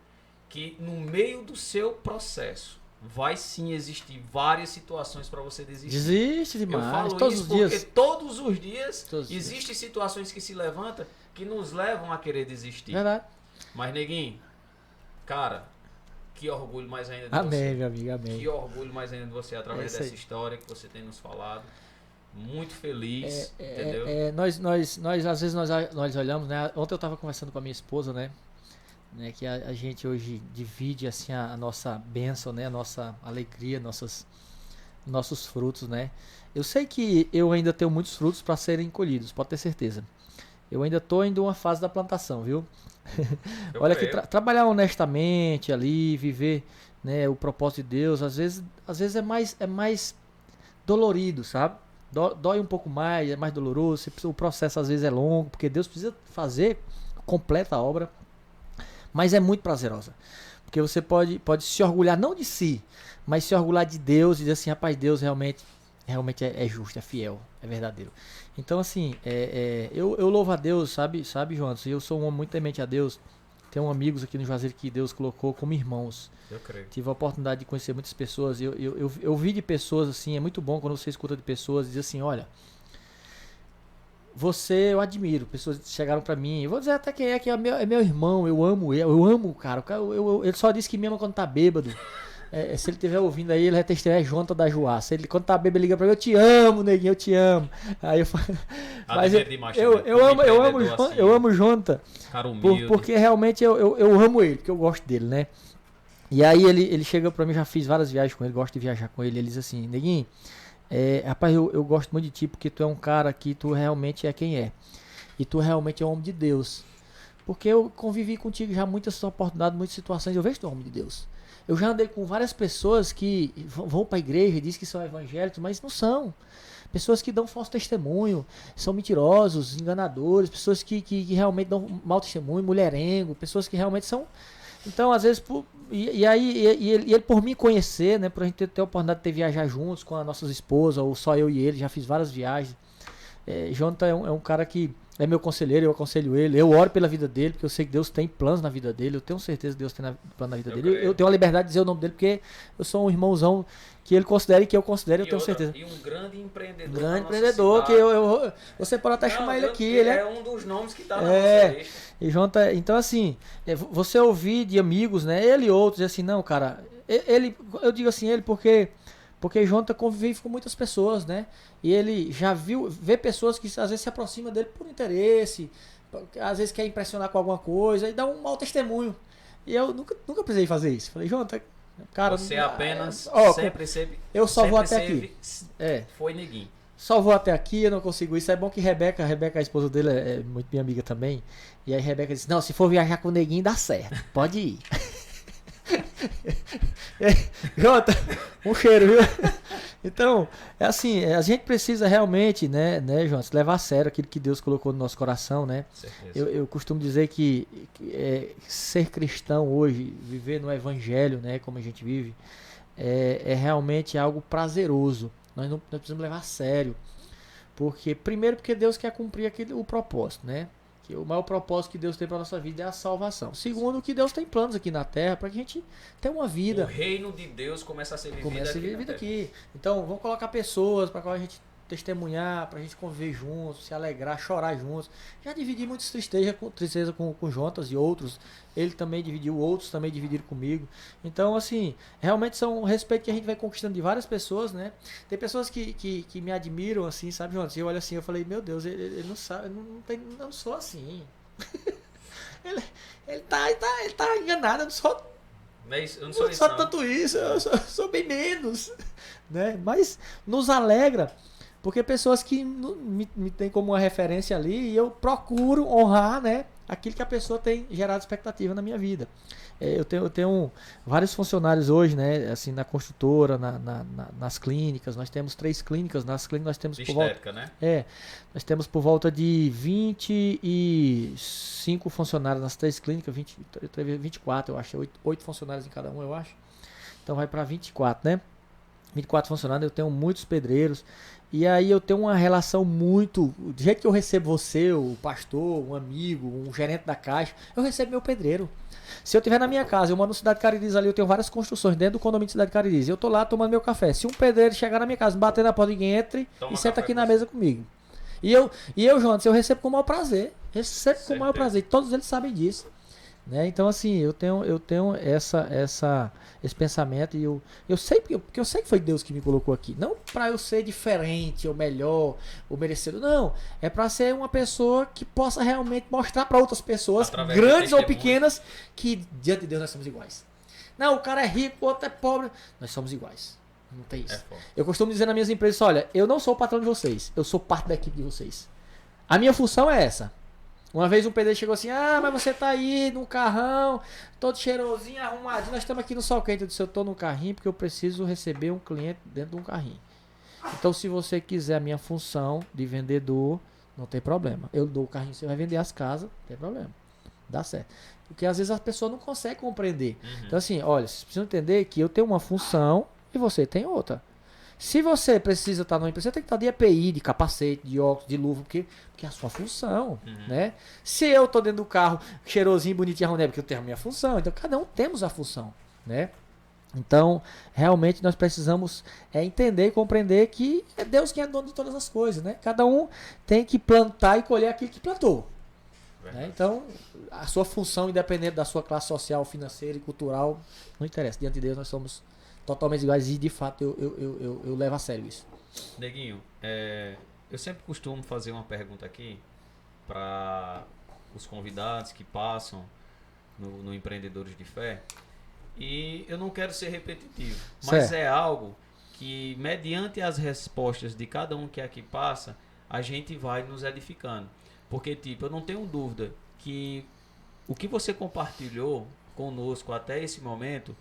que no meio do seu processo vai sim existir várias situações para você desistir. Desiste demais. Eu falo todos isso os porque dias. todos os dias existem situações que se levantam que nos levam a querer desistir. Verdade. Mas, Neguinho, cara, que orgulho mais ainda de amém, você. meu amigo, amém. Que orgulho mais ainda de você através dessa história que você tem nos falado. Muito feliz, entendeu? Nós às vezes nós olhamos, né? Ontem eu estava conversando com a minha esposa, né? Que a gente hoje divide assim a nossa bênção, né? A nossa alegria, nossos frutos, né? Eu sei que eu ainda tenho muitos frutos para serem colhidos, pode ter certeza. Eu ainda estou em uma fase da plantação, viu? Olha que trabalhar honestamente ali, viver, né, o propósito de Deus, às vezes é mais dolorido, sabe? Dói um pouco mais, é mais doloroso, o processo às vezes é longo, porque Deus precisa fazer completa a obra, mas é muito prazerosa. Porque você pode se orgulhar não de si, mas se orgulhar de Deus e dizer assim, rapaz, Deus realmente é justo, é fiel, é verdadeiro. Então assim, eu louvo a Deus, sabe, João? Eu sou um homem muito temente a Deus. Tenho amigos aqui no Juazeiro que Deus colocou como irmãos. Eu creio. Tive a oportunidade de conhecer muitas pessoas. Eu vi de pessoas assim, é muito bom quando você escuta de pessoas e diz assim, olha, você eu admiro. Pessoas chegaram pra mim, eu vou dizer até quem é, que é meu irmão, eu amo o cara. Ele só disse que me ama quando tá bêbado. Se ele estiver ouvindo aí, ele vai testemunhar junta da Joaça. Ele, quando tá bêbado, ele liga pra mim, eu te amo, Neguinho, eu te amo. Aí eu falo, mas eu amo Jonta. Cara humilde. Porque realmente eu amo ele, porque eu gosto dele, né? E aí ele chega pra mim, já fiz várias viagens com ele, gosto de viajar com ele. Ele diz assim, Neguinho, rapaz, eu gosto muito de ti, porque tu é um cara que tu realmente é quem é. E tu realmente é um homem de Deus. Porque eu convivi contigo já muitas oportunidades, muitas situações, eu vejo o nome de Deus. Eu já andei com várias pessoas que vão para a igreja e dizem que são evangélicos, mas não são. Pessoas que dão falso testemunho, são mentirosos, enganadores, pessoas que realmente dão mau testemunho, mulherengo, pessoas que realmente são. Então, às vezes, ele por me conhecer, né, por a gente ter a oportunidade de ter viajar juntos com as nossas esposas, ou só eu e ele, já fiz várias viagens. Jonathan é um cara que é meu conselheiro, eu aconselho ele, eu oro pela vida dele, porque eu sei que Deus tem planos na vida dele, eu tenho certeza que Deus tem plano na vida dele. Eu tenho a liberdade de dizer o nome dele, porque eu sou um irmãozão que ele considera e que eu considero, eu tenho certeza. E um grande empreendedor. Um grande empreendedor, que você pode até chamar ele aqui. Ele é um dos nomes que está na nossa lista. E Jonathan, então assim, você ouvir de amigos, né, ele e outros, assim, não, cara, eu digo assim, ele porque Jonathan convive com muitas pessoas, né? E ele já vê pessoas que às vezes se aproximam dele por interesse, às vezes quer impressionar com alguma coisa e dá um mau testemunho. E eu nunca precisei fazer isso. Falei, Jonathan, cara... Você apenas eu só vou até aqui. Foi neguinho. Só vou até aqui, eu não consigo isso. É bom que Rebeca, a esposa dele, é muito minha amiga também. E aí Rebeca disse, não, se for viajar com o neguinho dá certo, pode ir. Jota, um cheiro, viu? Então, é assim, a gente precisa realmente, né, João, levar a sério aquilo que Deus colocou no nosso coração, né? Eu costumo dizer que ser cristão hoje, viver no evangelho, né, como a gente vive, é realmente algo prazeroso. Nós precisamos levar a sério. Primeiro porque Deus quer cumprir o propósito, né? Que o maior propósito que Deus tem para nossa vida é a salvação. Segundo, que Deus tem planos aqui na terra para que a gente tenha uma vida. O reino de Deus começa a ser vivido aqui. Então, vamos colocar pessoas para a gente testemunhar, para a gente conviver juntos, se alegrar, chorar juntos. Já dividi muitas tristeza com Jonas e outros. Ele também dividiu, outros também dividiram comigo. Então, assim, realmente são um respeito que a gente vai conquistando de várias pessoas, né? Tem pessoas que me admiram, assim, sabe, Jonas? E eu olho assim, eu falei, meu Deus, ele não sabe, eu não sou assim. ele tá enganado, eu não sou... Eu não sou isso, não. Tanto isso, eu sou bem menos, né? Mas nos alegra, porque pessoas que me têm como uma referência ali, e eu procuro honrar, né, aquilo que a pessoa tem gerado expectativa na minha vida. Eu tenho vários funcionários hoje, né, assim, na construtora, nas clínicas. Nós temos 3 clínicas. Nas clínicas nós temos estética, né? Nós temos por volta de 25 funcionários nas 3 clínicas, 24, eu acho, 8 funcionários em cada um, eu acho. Então vai para 24, né? 24 funcionários, eu tenho muitos pedreiros. E aí eu tenho uma relação muito... Do jeito que eu recebo você, o pastor, um amigo, um gerente da caixa, eu recebo meu pedreiro. Se eu estiver na minha casa, eu moro no Cidade Caririz ali, eu tenho várias construções dentro do condomínio de Cidade Caririz. Eu tô lá tomando meu café. Se um pedreiro chegar na minha casa, bater na porta, ninguém entre e senta aqui na mesa comigo. E eu, Jonas, eu recebo com o maior prazer. Recebo com o maior prazer. Todos eles sabem disso. Né? Então, assim, eu tenho esse pensamento e eu sei, porque eu sei que foi Deus que me colocou aqui. Não para eu ser diferente, ou melhor, ou merecedor. Não. É para ser uma pessoa que possa realmente mostrar para outras pessoas, através grandes ou pequenas, que diante de Deus nós somos iguais. Não, o cara é rico, o outro é pobre. Nós somos iguais. Não tem isso. Eu costumo dizer nas minhas empresas, olha, eu não sou o patrão de vocês. Eu sou parte da equipe de vocês. A minha função é essa. Uma vez um pedreiro chegou assim, mas você tá aí no carrão, todo cheirosinho, arrumadinho, nós estamos aqui no sol quente. Eu disse, eu tô no carrinho porque eu preciso receber um cliente dentro de um carrinho. Então, se você quiser a minha função de vendedor, não tem problema. Eu dou o carrinho, você vai vender as casas, não tem problema. Dá certo. Porque às vezes as pessoas não conseguem compreender. Então, assim, olha, vocês precisam entender que eu tenho uma função e você tem outra. Se você precisa estar numa empresa, você tem que estar de EPI, de capacete, de óculos, de luva, porque é a sua função, né? Se eu tô dentro do carro, cheirosinho, bonitinho, arrumado, porque eu tenho a minha função. Então, cada um temos a função, né? Então, realmente, nós precisamos entender e compreender que é Deus quem é dono de todas as coisas, né? Cada um tem que plantar e colher aquilo que plantou. Né? Então, a sua função, independente da sua classe social, financeira e cultural, não interessa. Diante de Deus, nós somos totalmente iguais e, de fato, eu levo a sério isso. Neguinho, eu sempre costumo fazer uma pergunta aqui para os convidados que passam no Empreendedores de Fé, e eu não quero ser repetitivo, mas é algo que, mediante as respostas de cada um que aqui passa, a gente vai nos edificando. Porque, tipo, eu não tenho dúvida que o que você compartilhou conosco até esse momento,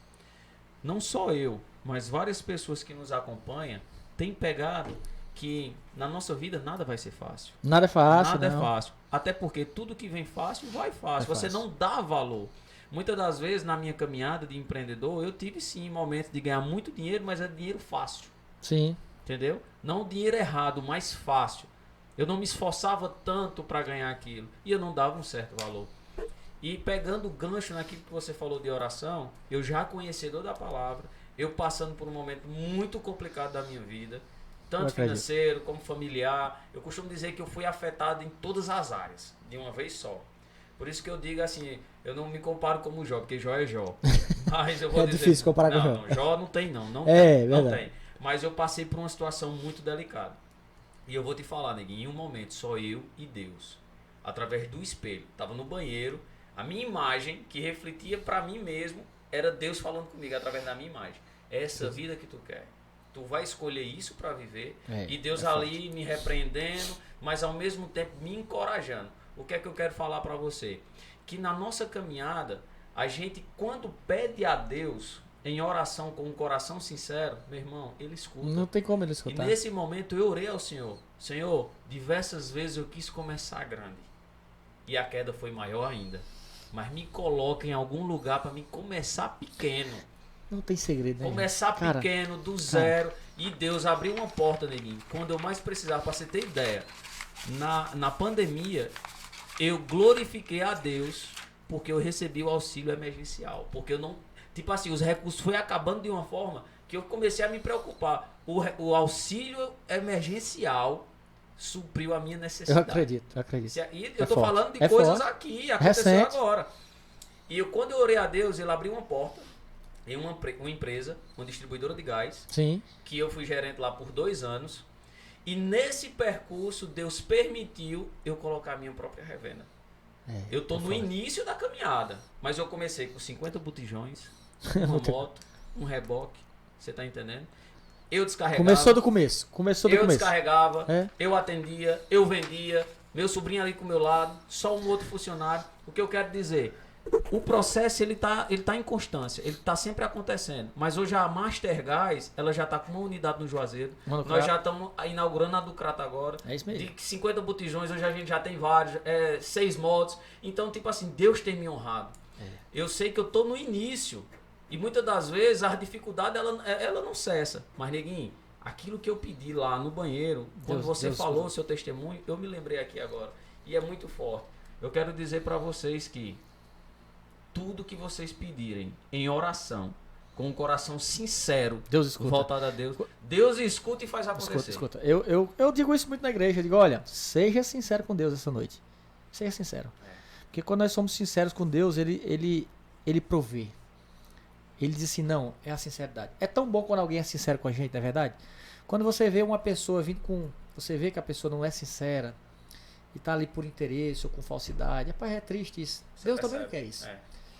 não só eu, mas várias pessoas que nos acompanham, têm pegado que na nossa vida nada vai ser fácil. Nada é fácil, Nada não. é fácil. Até porque tudo que vem fácil, vai fácil. Vai Você fácil. não dá valor. Muitas das vezes, na minha caminhada de empreendedor, eu tive sim momentos de ganhar muito dinheiro, mas é dinheiro fácil. Sim. Entendeu? Não dinheiro errado, mas fácil. Eu não me esforçava tanto para ganhar aquilo. E eu não dava um certo valor. E pegando o gancho naquilo que você falou de oração, eu já conhecedor da palavra, eu passando por um momento muito complicado da minha vida, Eu tanto acredito. financeiro como familiar. Eu costumo dizer que eu fui afetado em todas as áreas, de uma vez só. Por isso que eu digo assim, eu não me comparo como Jó, porque Jó é Jó. Mas eu vou É dizer, difícil comparar com não, Jó. não, Jó não tem não, não É, tem, não verdade. tem. Mas eu passei por uma situação muito delicada. E eu vou te falar, neguinho, em um momento só eu e Deus, através do espelho, tava no banheiro, a minha imagem que refletia para mim mesmo era Deus falando comigo através da minha imagem. É essa vida que tu quer. Tu vai escolher isso para viver. E Deus ali me repreendendo, mas ao mesmo tempo me encorajando. O que é que eu quero falar para você? Que na nossa caminhada, a gente quando pede a Deus em oração com um coração sincero, meu irmão, Ele escuta. Não tem como ele E escutar. nesse momento eu orei ao Senhor. Senhor, diversas vezes eu quis começar grande. E a queda foi maior ainda. Mas me coloca em algum lugar para me começar pequeno. Não tem segredo, né? Começar Cara, pequeno, do zero. E Deus abriu uma porta, neguinho. Quando eu mais precisava, para você ter ideia. Na pandemia, eu glorifiquei a Deus porque eu recebi o auxílio emergencial. Porque eu não... Tipo assim, os recursos foi acabando de uma forma que eu comecei a me preocupar. O auxílio emergencial supriu a minha eu necessidade. acredito, eu acredito. E eu É tô forte. falando de É coisas forte. aqui, aconteceu Recente. agora. E quando eu orei a Deus, ele abriu uma porta em uma empresa, uma distribuidora de gás, Sim. que eu fui gerente lá por 2 anos. E nesse percurso, Deus permitiu eu colocar a minha própria revenda. Eu tô no início da caminhada, mas eu comecei com 50 botijões, uma moto, um reboque, você tá entendendo? Eu descarregava. Começou do começo. Começou do Eu começo. descarregava, É. eu atendia, eu vendia, meu sobrinho ali com o meu lado, só um outro funcionário. O que eu quero dizer? O processo ele tá em constância, ele tá sempre acontecendo. Mas hoje a Master Gas, ela já tá com uma unidade no Juazeiro. Mano, Nós já estamos inaugurando a do Crato agora. É isso mesmo. De 50 botijões, hoje a gente já tem vários, 6 motos. Então, tipo assim, Deus tem me honrado. Eu sei que eu tô no início. E muitas das vezes a dificuldade ela não cessa. Mas, neguinho, aquilo que eu pedi lá no banheiro, quando você falou o seu testemunho, eu me lembrei aqui agora. E é muito forte. Eu quero dizer para vocês que tudo que vocês pedirem em oração, com um coração sincero, Deus escuta. voltado a Deus, Deus escuta e faz acontecer. Escuta. Eu digo isso muito na igreja. Eu digo, olha, seja sincero com Deus essa noite. Seja sincero. Porque quando nós somos sinceros com Deus, Ele provê. Ele diz assim, não, é a sinceridade. É tão bom quando alguém é sincero com a gente, não é verdade? Quando você vê uma pessoa vindo com... Você vê que a pessoa não é sincera e tá ali por interesse ou com falsidade. Rapaz, é triste isso. Deus também não quer isso.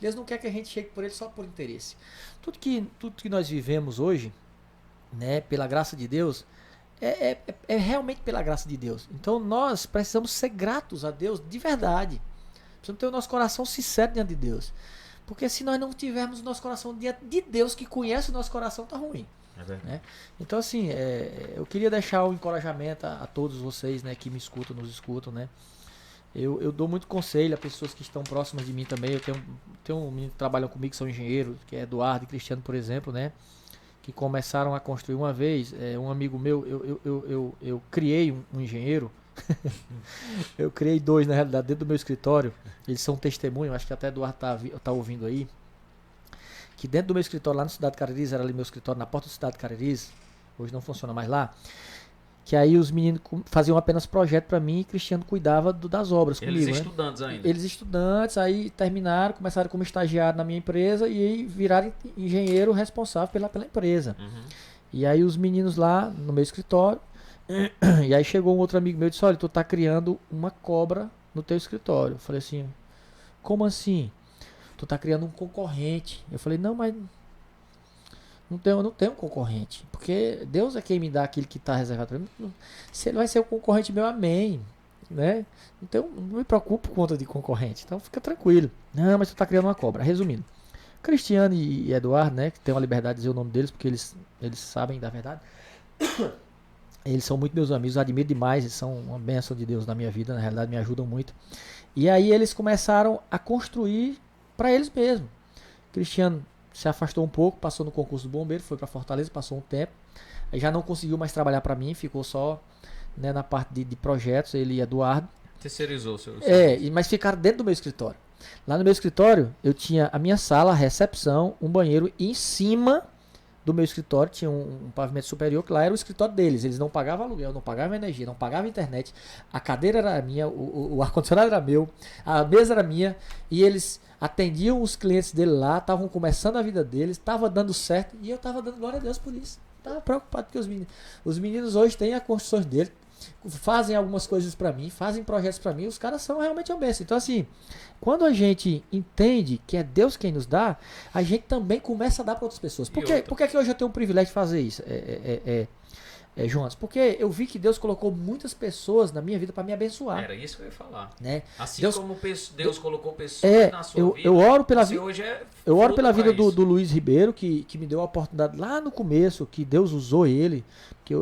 Deus não quer que a gente chegue por Ele só por interesse. Tudo que nós vivemos hoje, né, pela graça de Deus, é realmente pela graça de Deus. Então nós precisamos ser gratos a Deus de verdade. Precisamos ter o nosso coração sincero diante de Deus. Porque se nós não tivermos o nosso coração diante de Deus, que conhece o nosso coração, tá ruim. Né? Então assim, eu queria deixar o encorajamento a todos vocês, né, que me escutam, nos escutam, né? Eu dou muito conselho a pessoas que estão próximas de mim também. Eu tenho um menino que trabalham comigo, que são engenheiros, que é Eduardo e Cristiano, por exemplo, né? Que começaram a construir uma vez. Um amigo meu, eu criei um engenheiro. Eu criei 2, na realidade, dentro do meu escritório. Eles são testemunho, acho que até Eduardo tá ouvindo aí. Que dentro do meu escritório, lá no Cidade Caririz, era ali meu escritório, na porta do Cidade Caririz, hoje não funciona mais lá. Que aí os meninos faziam apenas projeto para mim e Cristiano cuidava das obras comigo. Eles estudantes ainda. Eles estudantes, aí terminaram, começaram como estagiário na minha empresa e aí viraram engenheiro responsável pela empresa. E aí os meninos lá no meu escritório, e aí chegou um outro amigo meu e disse, olha, tu tá criando uma cobra no teu escritório. Eu falei assim, como assim? Tu tá criando um concorrente. Eu falei, não, mas eu não tenho um concorrente. Porque Deus é quem me dá aquilo que está reservado para mim. Se ele vai ser o concorrente meu, amém. né? Então, não me preocupo com conta de concorrente. Então, fica tranquilo. Não, mas tu tá criando uma cobra. Resumindo, Cristiano e Eduardo, né? Que tem uma liberdade de dizer o nome deles, porque eles sabem da verdade. Eles são muito meus amigos, admiro demais, eles são uma bênção de Deus na minha vida, na realidade me ajudam muito. E aí eles começaram a construir para eles mesmos. Cristiano se afastou um pouco, passou no concurso do bombeiro, foi para Fortaleza, passou um tempo. Aí já não conseguiu mais trabalhar para mim, ficou só, né, na parte de projetos, ele e Eduardo. Terceirizou o seu. Mas ficaram dentro do meu escritório. Lá no meu escritório, eu tinha a minha sala, a recepção, um banheiro e em cima do meu escritório tinha um pavimento superior, que lá era o escritório deles. Eles não pagavam aluguel, não pagavam energia, não pagavam internet. A cadeira era minha, o ar-condicionado era meu, a mesa era minha. E eles atendiam os clientes dele lá, estavam começando a vida deles, estava dando certo. E eu estava dando glória a Deus por isso. Estava preocupado porque os meninos hoje têm as construções dele, fazem algumas coisas para mim, fazem projetos para mim. Os caras são realmente uma bênção. Então assim, quando a gente entende que é Deus quem nos dá, a gente também começa a dar para outras pessoas. Por que que hoje eu tenho o privilégio de fazer isso, Jonas? Porque eu vi que Deus colocou muitas pessoas na minha vida para me abençoar. Era isso que eu ia falar. Né? Assim como Deus colocou pessoas na sua vida, eu oro pela eu oro pela vida do Luiz Ribeiro, que me deu a oportunidade lá no começo, que Deus usou ele, que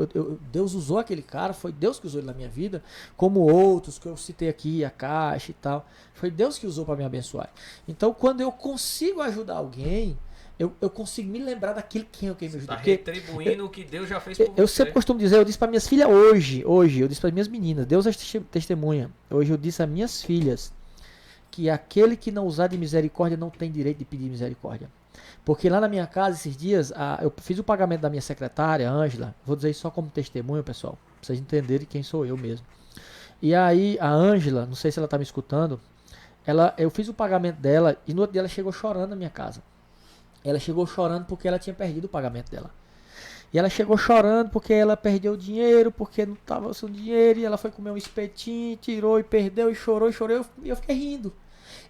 Deus usou aquele cara, foi Deus que usou ele na minha vida, como outros que eu citei aqui, a Caixa e tal, foi Deus que usou para me abençoar. Então, quando eu consigo ajudar alguém, eu consigo me lembrar daquilo que me ajudou. Está retribuindo o que Deus já fez por você. Eu sempre costumo dizer, eu disse para minhas filhas hoje, eu disse para minhas meninas, Deus é testemunha, hoje eu disse a minhas filhas, que aquele que não usar de misericórdia não tem direito de pedir misericórdia. Porque lá na minha casa, esses dias, eu fiz o pagamento da minha secretária, Ângela, vou dizer isso só como testemunho, pessoal, pra vocês entenderem quem sou eu mesmo. E aí, a Ângela, não sei se ela tá me escutando, eu fiz o pagamento dela e no outro dia ela chegou chorando na minha casa. Ela chegou chorando porque ela tinha perdido o pagamento dela. E ela chegou chorando porque ela perdeu o dinheiro, porque não estava sem dinheiro, e ela foi comer um espetinho, tirou e perdeu, e chorou, e eu fiquei rindo.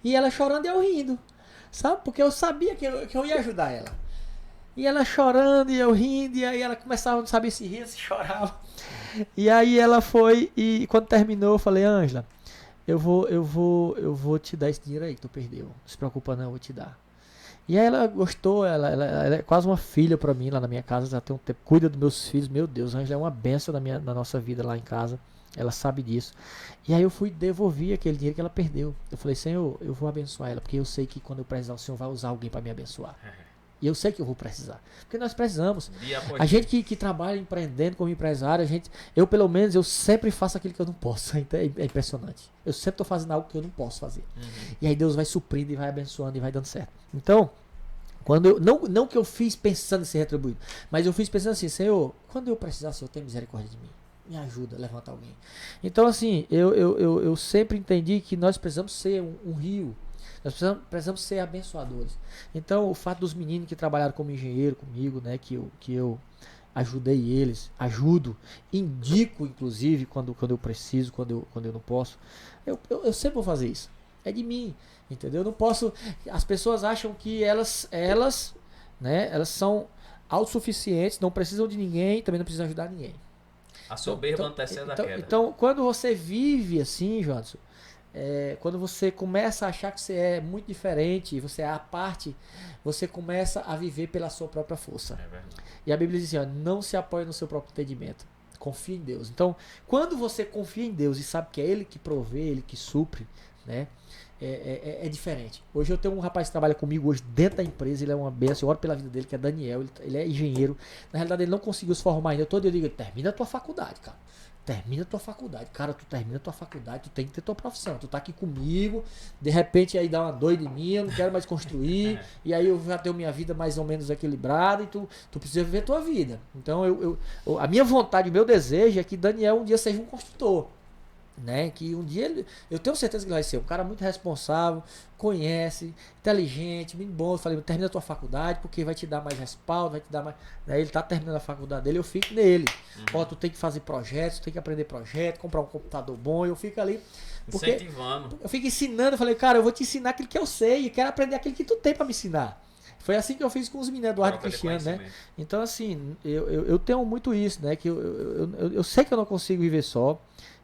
E ela chorando e eu rindo, sabe? Porque eu sabia que eu ia ajudar ela. E ela chorando e eu rindo, e aí ela começava, não sabia se ria, se chorava. E aí ela foi, e quando terminou, eu falei, Ângela, eu vou te dar esse dinheiro aí que tu perdeu. Não se preocupa não, eu vou te dar. E aí ela gostou, ela é quase uma filha pra mim lá na minha casa, já tem um tempo, cuida dos meus filhos, meu Deus, a Ângela é uma benção na nossa vida lá em casa, ela sabe disso. E aí eu fui devolver aquele dinheiro que ela perdeu. Eu falei, Senhor, eu vou abençoar ela, porque eu sei que quando eu precisar, o Senhor vai usar alguém pra me abençoar. E eu sei que eu vou precisar, porque nós precisamos. A gente que trabalha empreendendo como empresário, eu pelo menos, eu sempre faço aquilo que eu não posso. É impressionante. Eu sempre estou fazendo algo que eu não posso fazer. E aí Deus vai suprindo e vai abençoando e vai dando certo. Então, quando não que eu fiz pensando em ser retribuído, mas eu fiz pensando assim, Senhor, quando eu precisar, Senhor, tenha misericórdia de mim. Me ajuda a levantar alguém. Então, assim, eu sempre entendi que nós precisamos ser um rio. Nós precisamos ser abençoadores. Então, o fato dos meninos que trabalharam como engenheiro comigo, né, que eu ajudei eles, ajudo, indico, inclusive, quando eu preciso, quando eu não posso, eu sempre vou fazer isso. É de mim, entendeu? Eu não posso. As pessoas acham que elas são autossuficientes, não precisam de ninguém, também não precisam ajudar ninguém. A soberba antecede a queda. Então, quando você vive assim, Johnson, quando você começa a achar que você é muito diferente, você é a parte, você começa a viver pela sua própria força. É verdade. E a Bíblia diz assim, não se apoie no seu próprio entendimento. Confie em Deus. Então, quando você confia em Deus e sabe que é Ele que provê, Ele que supre, né? É diferente. Hoje eu tenho um rapaz que trabalha comigo hoje dentro da empresa, ele é uma benção, eu oro pela vida dele, que é Daniel, ele é engenheiro. Na realidade ele não conseguiu se formar ainda. Todo dia eu digo, termina a tua faculdade, cara. Termina a tua faculdade. Cara, tu termina a tua faculdade, tu tem que ter tua profissão. Tu tá aqui comigo, de repente aí dá uma doida em mim, eu não quero mais construir, e aí eu já tenho minha vida mais ou menos equilibrada, e tu precisa viver tua vida. Então a minha vontade, o meu desejo é que Daniel um dia seja um construtor. Né? Que um dia eu tenho certeza que ele vai ser um cara muito responsável, conhece, inteligente, muito bom. Eu falei, termina a tua faculdade porque vai te dar mais respaldo, vai te dar mais. Daí ele tá terminando a faculdade dele, eu fico nele. Ó, tu tem que fazer projetos, tu tem que aprender projeto, comprar um computador bom, eu fico ali. Incentivando. Eu fico ensinando, eu falei, cara, eu vou te ensinar aquilo que eu sei, eu quero aprender aquilo que tu tem pra me ensinar. Foi assim que eu fiz com os meninos, Eduardo e Cristiano, né? Então, assim, eu tenho muito isso, né? Que eu sei que eu não consigo viver só.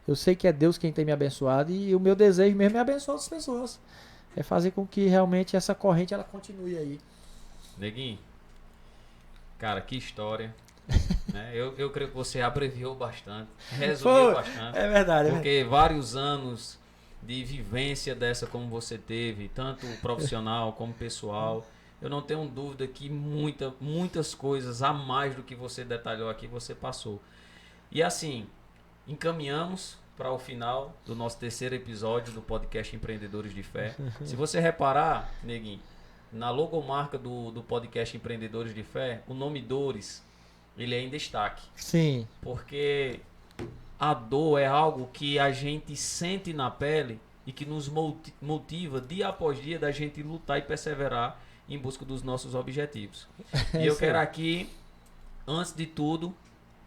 Eu sei que é Deus quem tem me abençoado e o meu desejo mesmo é abençoar outras pessoas. É fazer com que realmente essa corrente ela continue aí. Neguinho, cara, que história. Né? Eu creio que você abreviou bastante, resumiu bastante. É verdade. Porque vários anos de vivência dessa como você teve, tanto profissional como pessoal, eu não tenho dúvida que muitas coisas a mais do que você detalhou aqui você passou. E assim, encaminhamos para o final do nosso terceiro episódio do podcast Empreendedores de Fé. Se você reparar, Neguinho, na logomarca do podcast Empreendedores de Fé, o nome Dores, ele é em destaque. Sim. Porque a dor é algo que a gente sente na pele e que nos motiva dia após dia da gente lutar e perseverar em busca dos nossos objetivos. E eu quero aqui, antes de tudo,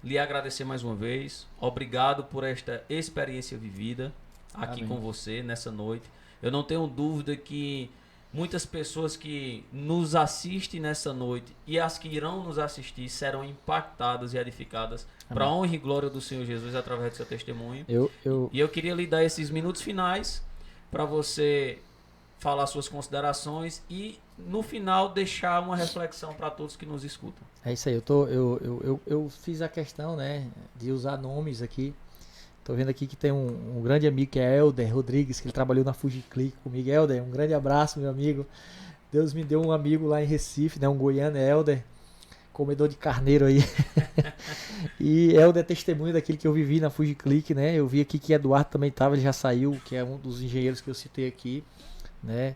lhe agradecer mais uma vez. Obrigado por esta experiência vivida aqui com você nessa noite. Eu não tenho dúvida que muitas pessoas que nos assistem nessa noite e as que irão nos assistir serão impactadas e edificadas para a honra e glória do Senhor Jesus através do seu testemunho. E eu queria lhe dar esses minutos finais para você falar suas considerações e no final deixar uma reflexão para todos que nos escutam. É isso aí, eu fiz a questão, né, de usar nomes aqui. Tô vendo aqui que tem um grande amigo que é Helder Rodrigues, que ele trabalhou na FujiClick comigo. Helder, um grande abraço, meu amigo. Deus me deu um amigo lá em Recife, né, um goiano, Helder, comedor de carneiro aí. E Helder é testemunho daquilo que eu vivi na FujiClick, né? Eu vi aqui que Eduardo também estava, ele já saiu, que é um dos engenheiros que eu citei aqui, né?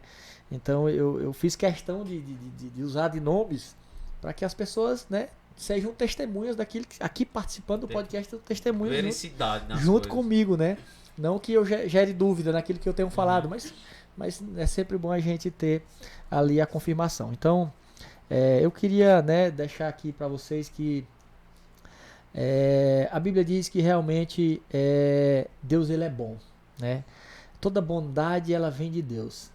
Então eu fiz questão de usar de nomes para que as pessoas, né, sejam testemunhas daquilo que aqui participando do podcast, testemunhas junto comigo, né? Não que eu gere dúvida naquilo que eu tenho falado, mas é sempre bom a gente ter ali a confirmação. Então, eu queria, né, deixar aqui para vocês que a Bíblia diz que realmente Deus ele é bom, né? Toda bondade ela vem de Deus.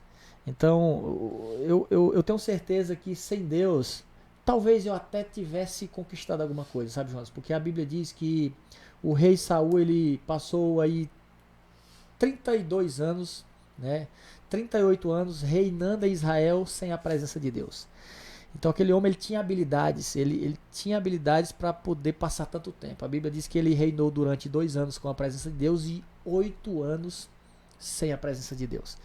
Então, eu tenho certeza que sem Deus, talvez eu até tivesse conquistado alguma coisa, sabe, Jonas? Porque a Bíblia diz que o rei Saul, ele passou aí 32 anos, né? 38 anos reinando em Israel sem a presença de Deus. Então aquele homem ele tinha habilidades, ele tinha habilidades para poder passar tanto tempo. A Bíblia diz que ele reinou durante 2 anos com a presença de Deus e 8 anos sem a presença de Deus.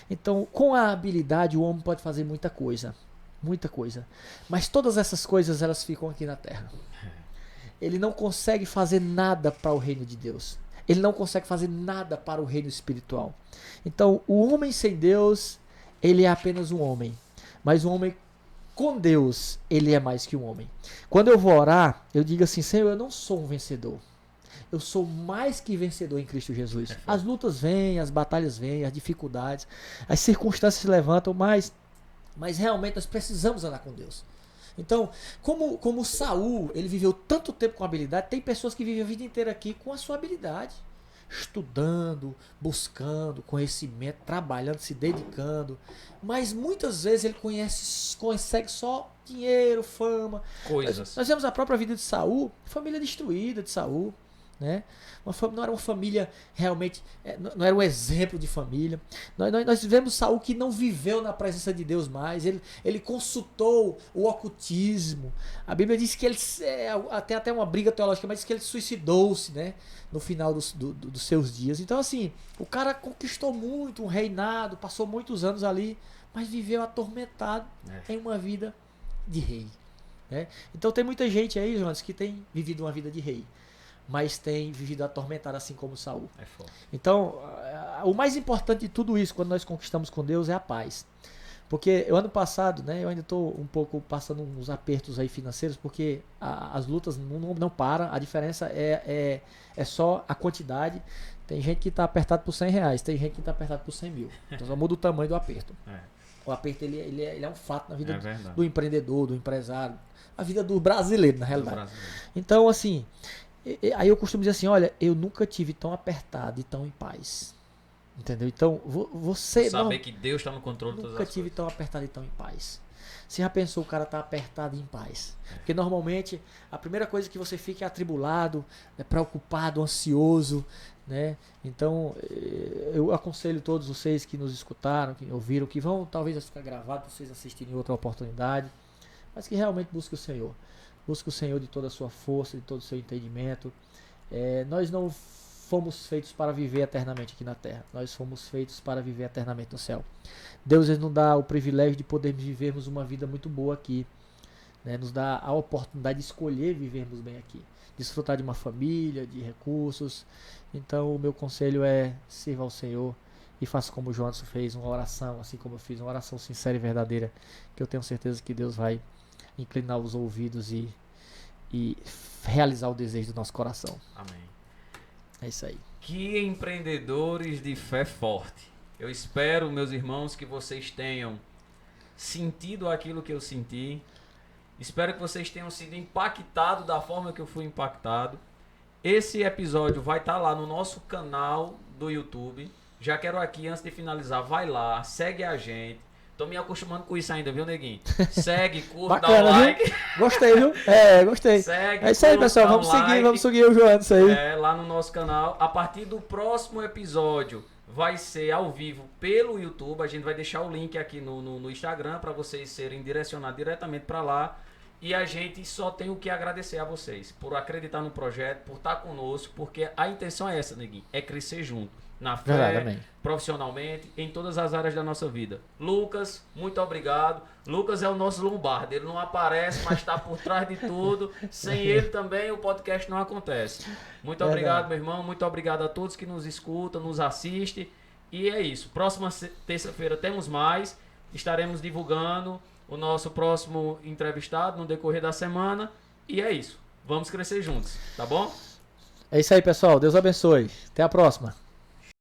Então, com a habilidade, o homem pode fazer muita coisa. Muita coisa. Mas todas essas coisas, elas ficam aqui na terra. Ele não consegue fazer nada para o reino de Deus. Ele não consegue fazer nada para o reino espiritual. Então, o homem sem Deus, ele é apenas um homem. Mas o homem com Deus, ele é mais que um homem. Quando eu vou orar, eu digo assim, Senhor, eu não sou um vencedor. Eu sou mais que vencedor em Cristo Jesus. As lutas vêm, as batalhas vêm, as dificuldades, as circunstâncias se levantam, mas realmente nós precisamos andar com Deus. Então, como Saul, ele viveu tanto tempo com habilidade, tem pessoas que vivem a vida inteira aqui com a sua habilidade. Estudando, buscando conhecimento, trabalhando, se dedicando. Mas muitas vezes ele consegue só dinheiro, fama. Coisas. Nós vemos a própria vida de Saul, família destruída de Saul. Né? Não era uma família realmente, não era um exemplo de família. Nós vemos Saul que não viveu na presença de Deus mais. Ele consultou o ocultismo. A Bíblia diz que ele tem até uma briga teológica, mas diz que ele suicidou-se, né, no final dos seus dias. Então assim, o cara conquistou muito um reinado, passou muitos anos ali, mas viveu atormentado em uma vida de rei, né? Então tem muita gente aí, Jonas, que tem vivido uma vida de rei, mas tem vivido atormentado assim como Saul. Então, o mais importante de tudo isso, quando nós conquistamos com Deus, é a paz. Porque o ano passado, né, eu ainda estou um pouco passando uns apertos aí financeiros, porque as lutas não param, a diferença é só a quantidade. Tem gente que está apertado por R$100, tem gente que está apertado por 100 mil. Então só muda o tamanho do aperto. O aperto ele é um fato na vida do empreendedor, do empresário, a vida do brasileiro, na realidade. Então, assim, aí eu costumo dizer assim, olha, eu nunca tive tão apertado e tão em paz. Entendeu? Então, você saber que Deus está no controle de todas as coisas. Nunca tive tão apertado e tão em paz. Você já pensou o cara tá apertado e em paz? Porque normalmente a primeira coisa que você fica é atribulado, né, preocupado, ansioso, né? Então eu aconselho todos vocês que nos escutaram, que ouviram, que vão talvez ficar gravado, vocês assistirem em outra oportunidade, mas que realmente busque o Senhor. Busque o Senhor de toda a sua força, de todo o seu entendimento. Nós não fomos feitos para viver eternamente aqui na terra. Nós fomos feitos para viver eternamente no céu. Deus nos dá o privilégio de podermos vivermos uma vida muito boa aqui, né? Nos dá a oportunidade de escolher vivermos bem aqui. Desfrutar de uma família, de recursos. Então o meu conselho é: sirva ao Senhor e faça como o Joanderson fez, uma oração, assim como eu fiz, uma oração sincera e verdadeira, que eu tenho certeza que Deus vai inclinar os ouvidos e realizar o desejo do nosso coração. Amém. É isso aí. Que empreendedores de fé forte. Eu espero, meus irmãos, que vocês tenham sentido aquilo que eu senti. Espero que vocês tenham sido impactados da forma que eu fui impactado. Esse episódio vai estar lá no nosso canal do YouTube. Já quero aqui, antes de finalizar, vai lá, segue a gente. Tô me acostumando com isso ainda, viu, neguinho? Segue, curta, dá um like. Viu? Gostei, viu? Gostei. Segue, é isso aí, pessoal. Vamos seguir o Joanderson aí. Lá no nosso canal. A partir do próximo episódio, vai ser ao vivo pelo YouTube. A gente vai deixar o link aqui no Instagram para vocês serem direcionados diretamente para lá. E a gente só tem o que agradecer a vocês por acreditar no projeto, por estar conosco, porque a intenção é essa, neguinho, é crescer junto. Na fé, profissionalmente, em todas as áreas da nossa vida. Lucas, muito obrigado. Lucas é o nosso Lombardo. Ele não aparece, mas está por trás de tudo. Sem ele também o podcast não acontece. Muito obrigado, meu irmão. Muito obrigado a todos que nos escutam, nos assistem. E é isso. Próxima terça-feira temos mais. Estaremos divulgando o nosso próximo entrevistado no decorrer da semana. E é isso. Vamos crescer juntos, tá bom? É isso aí, pessoal. Deus abençoe. Até a próxima.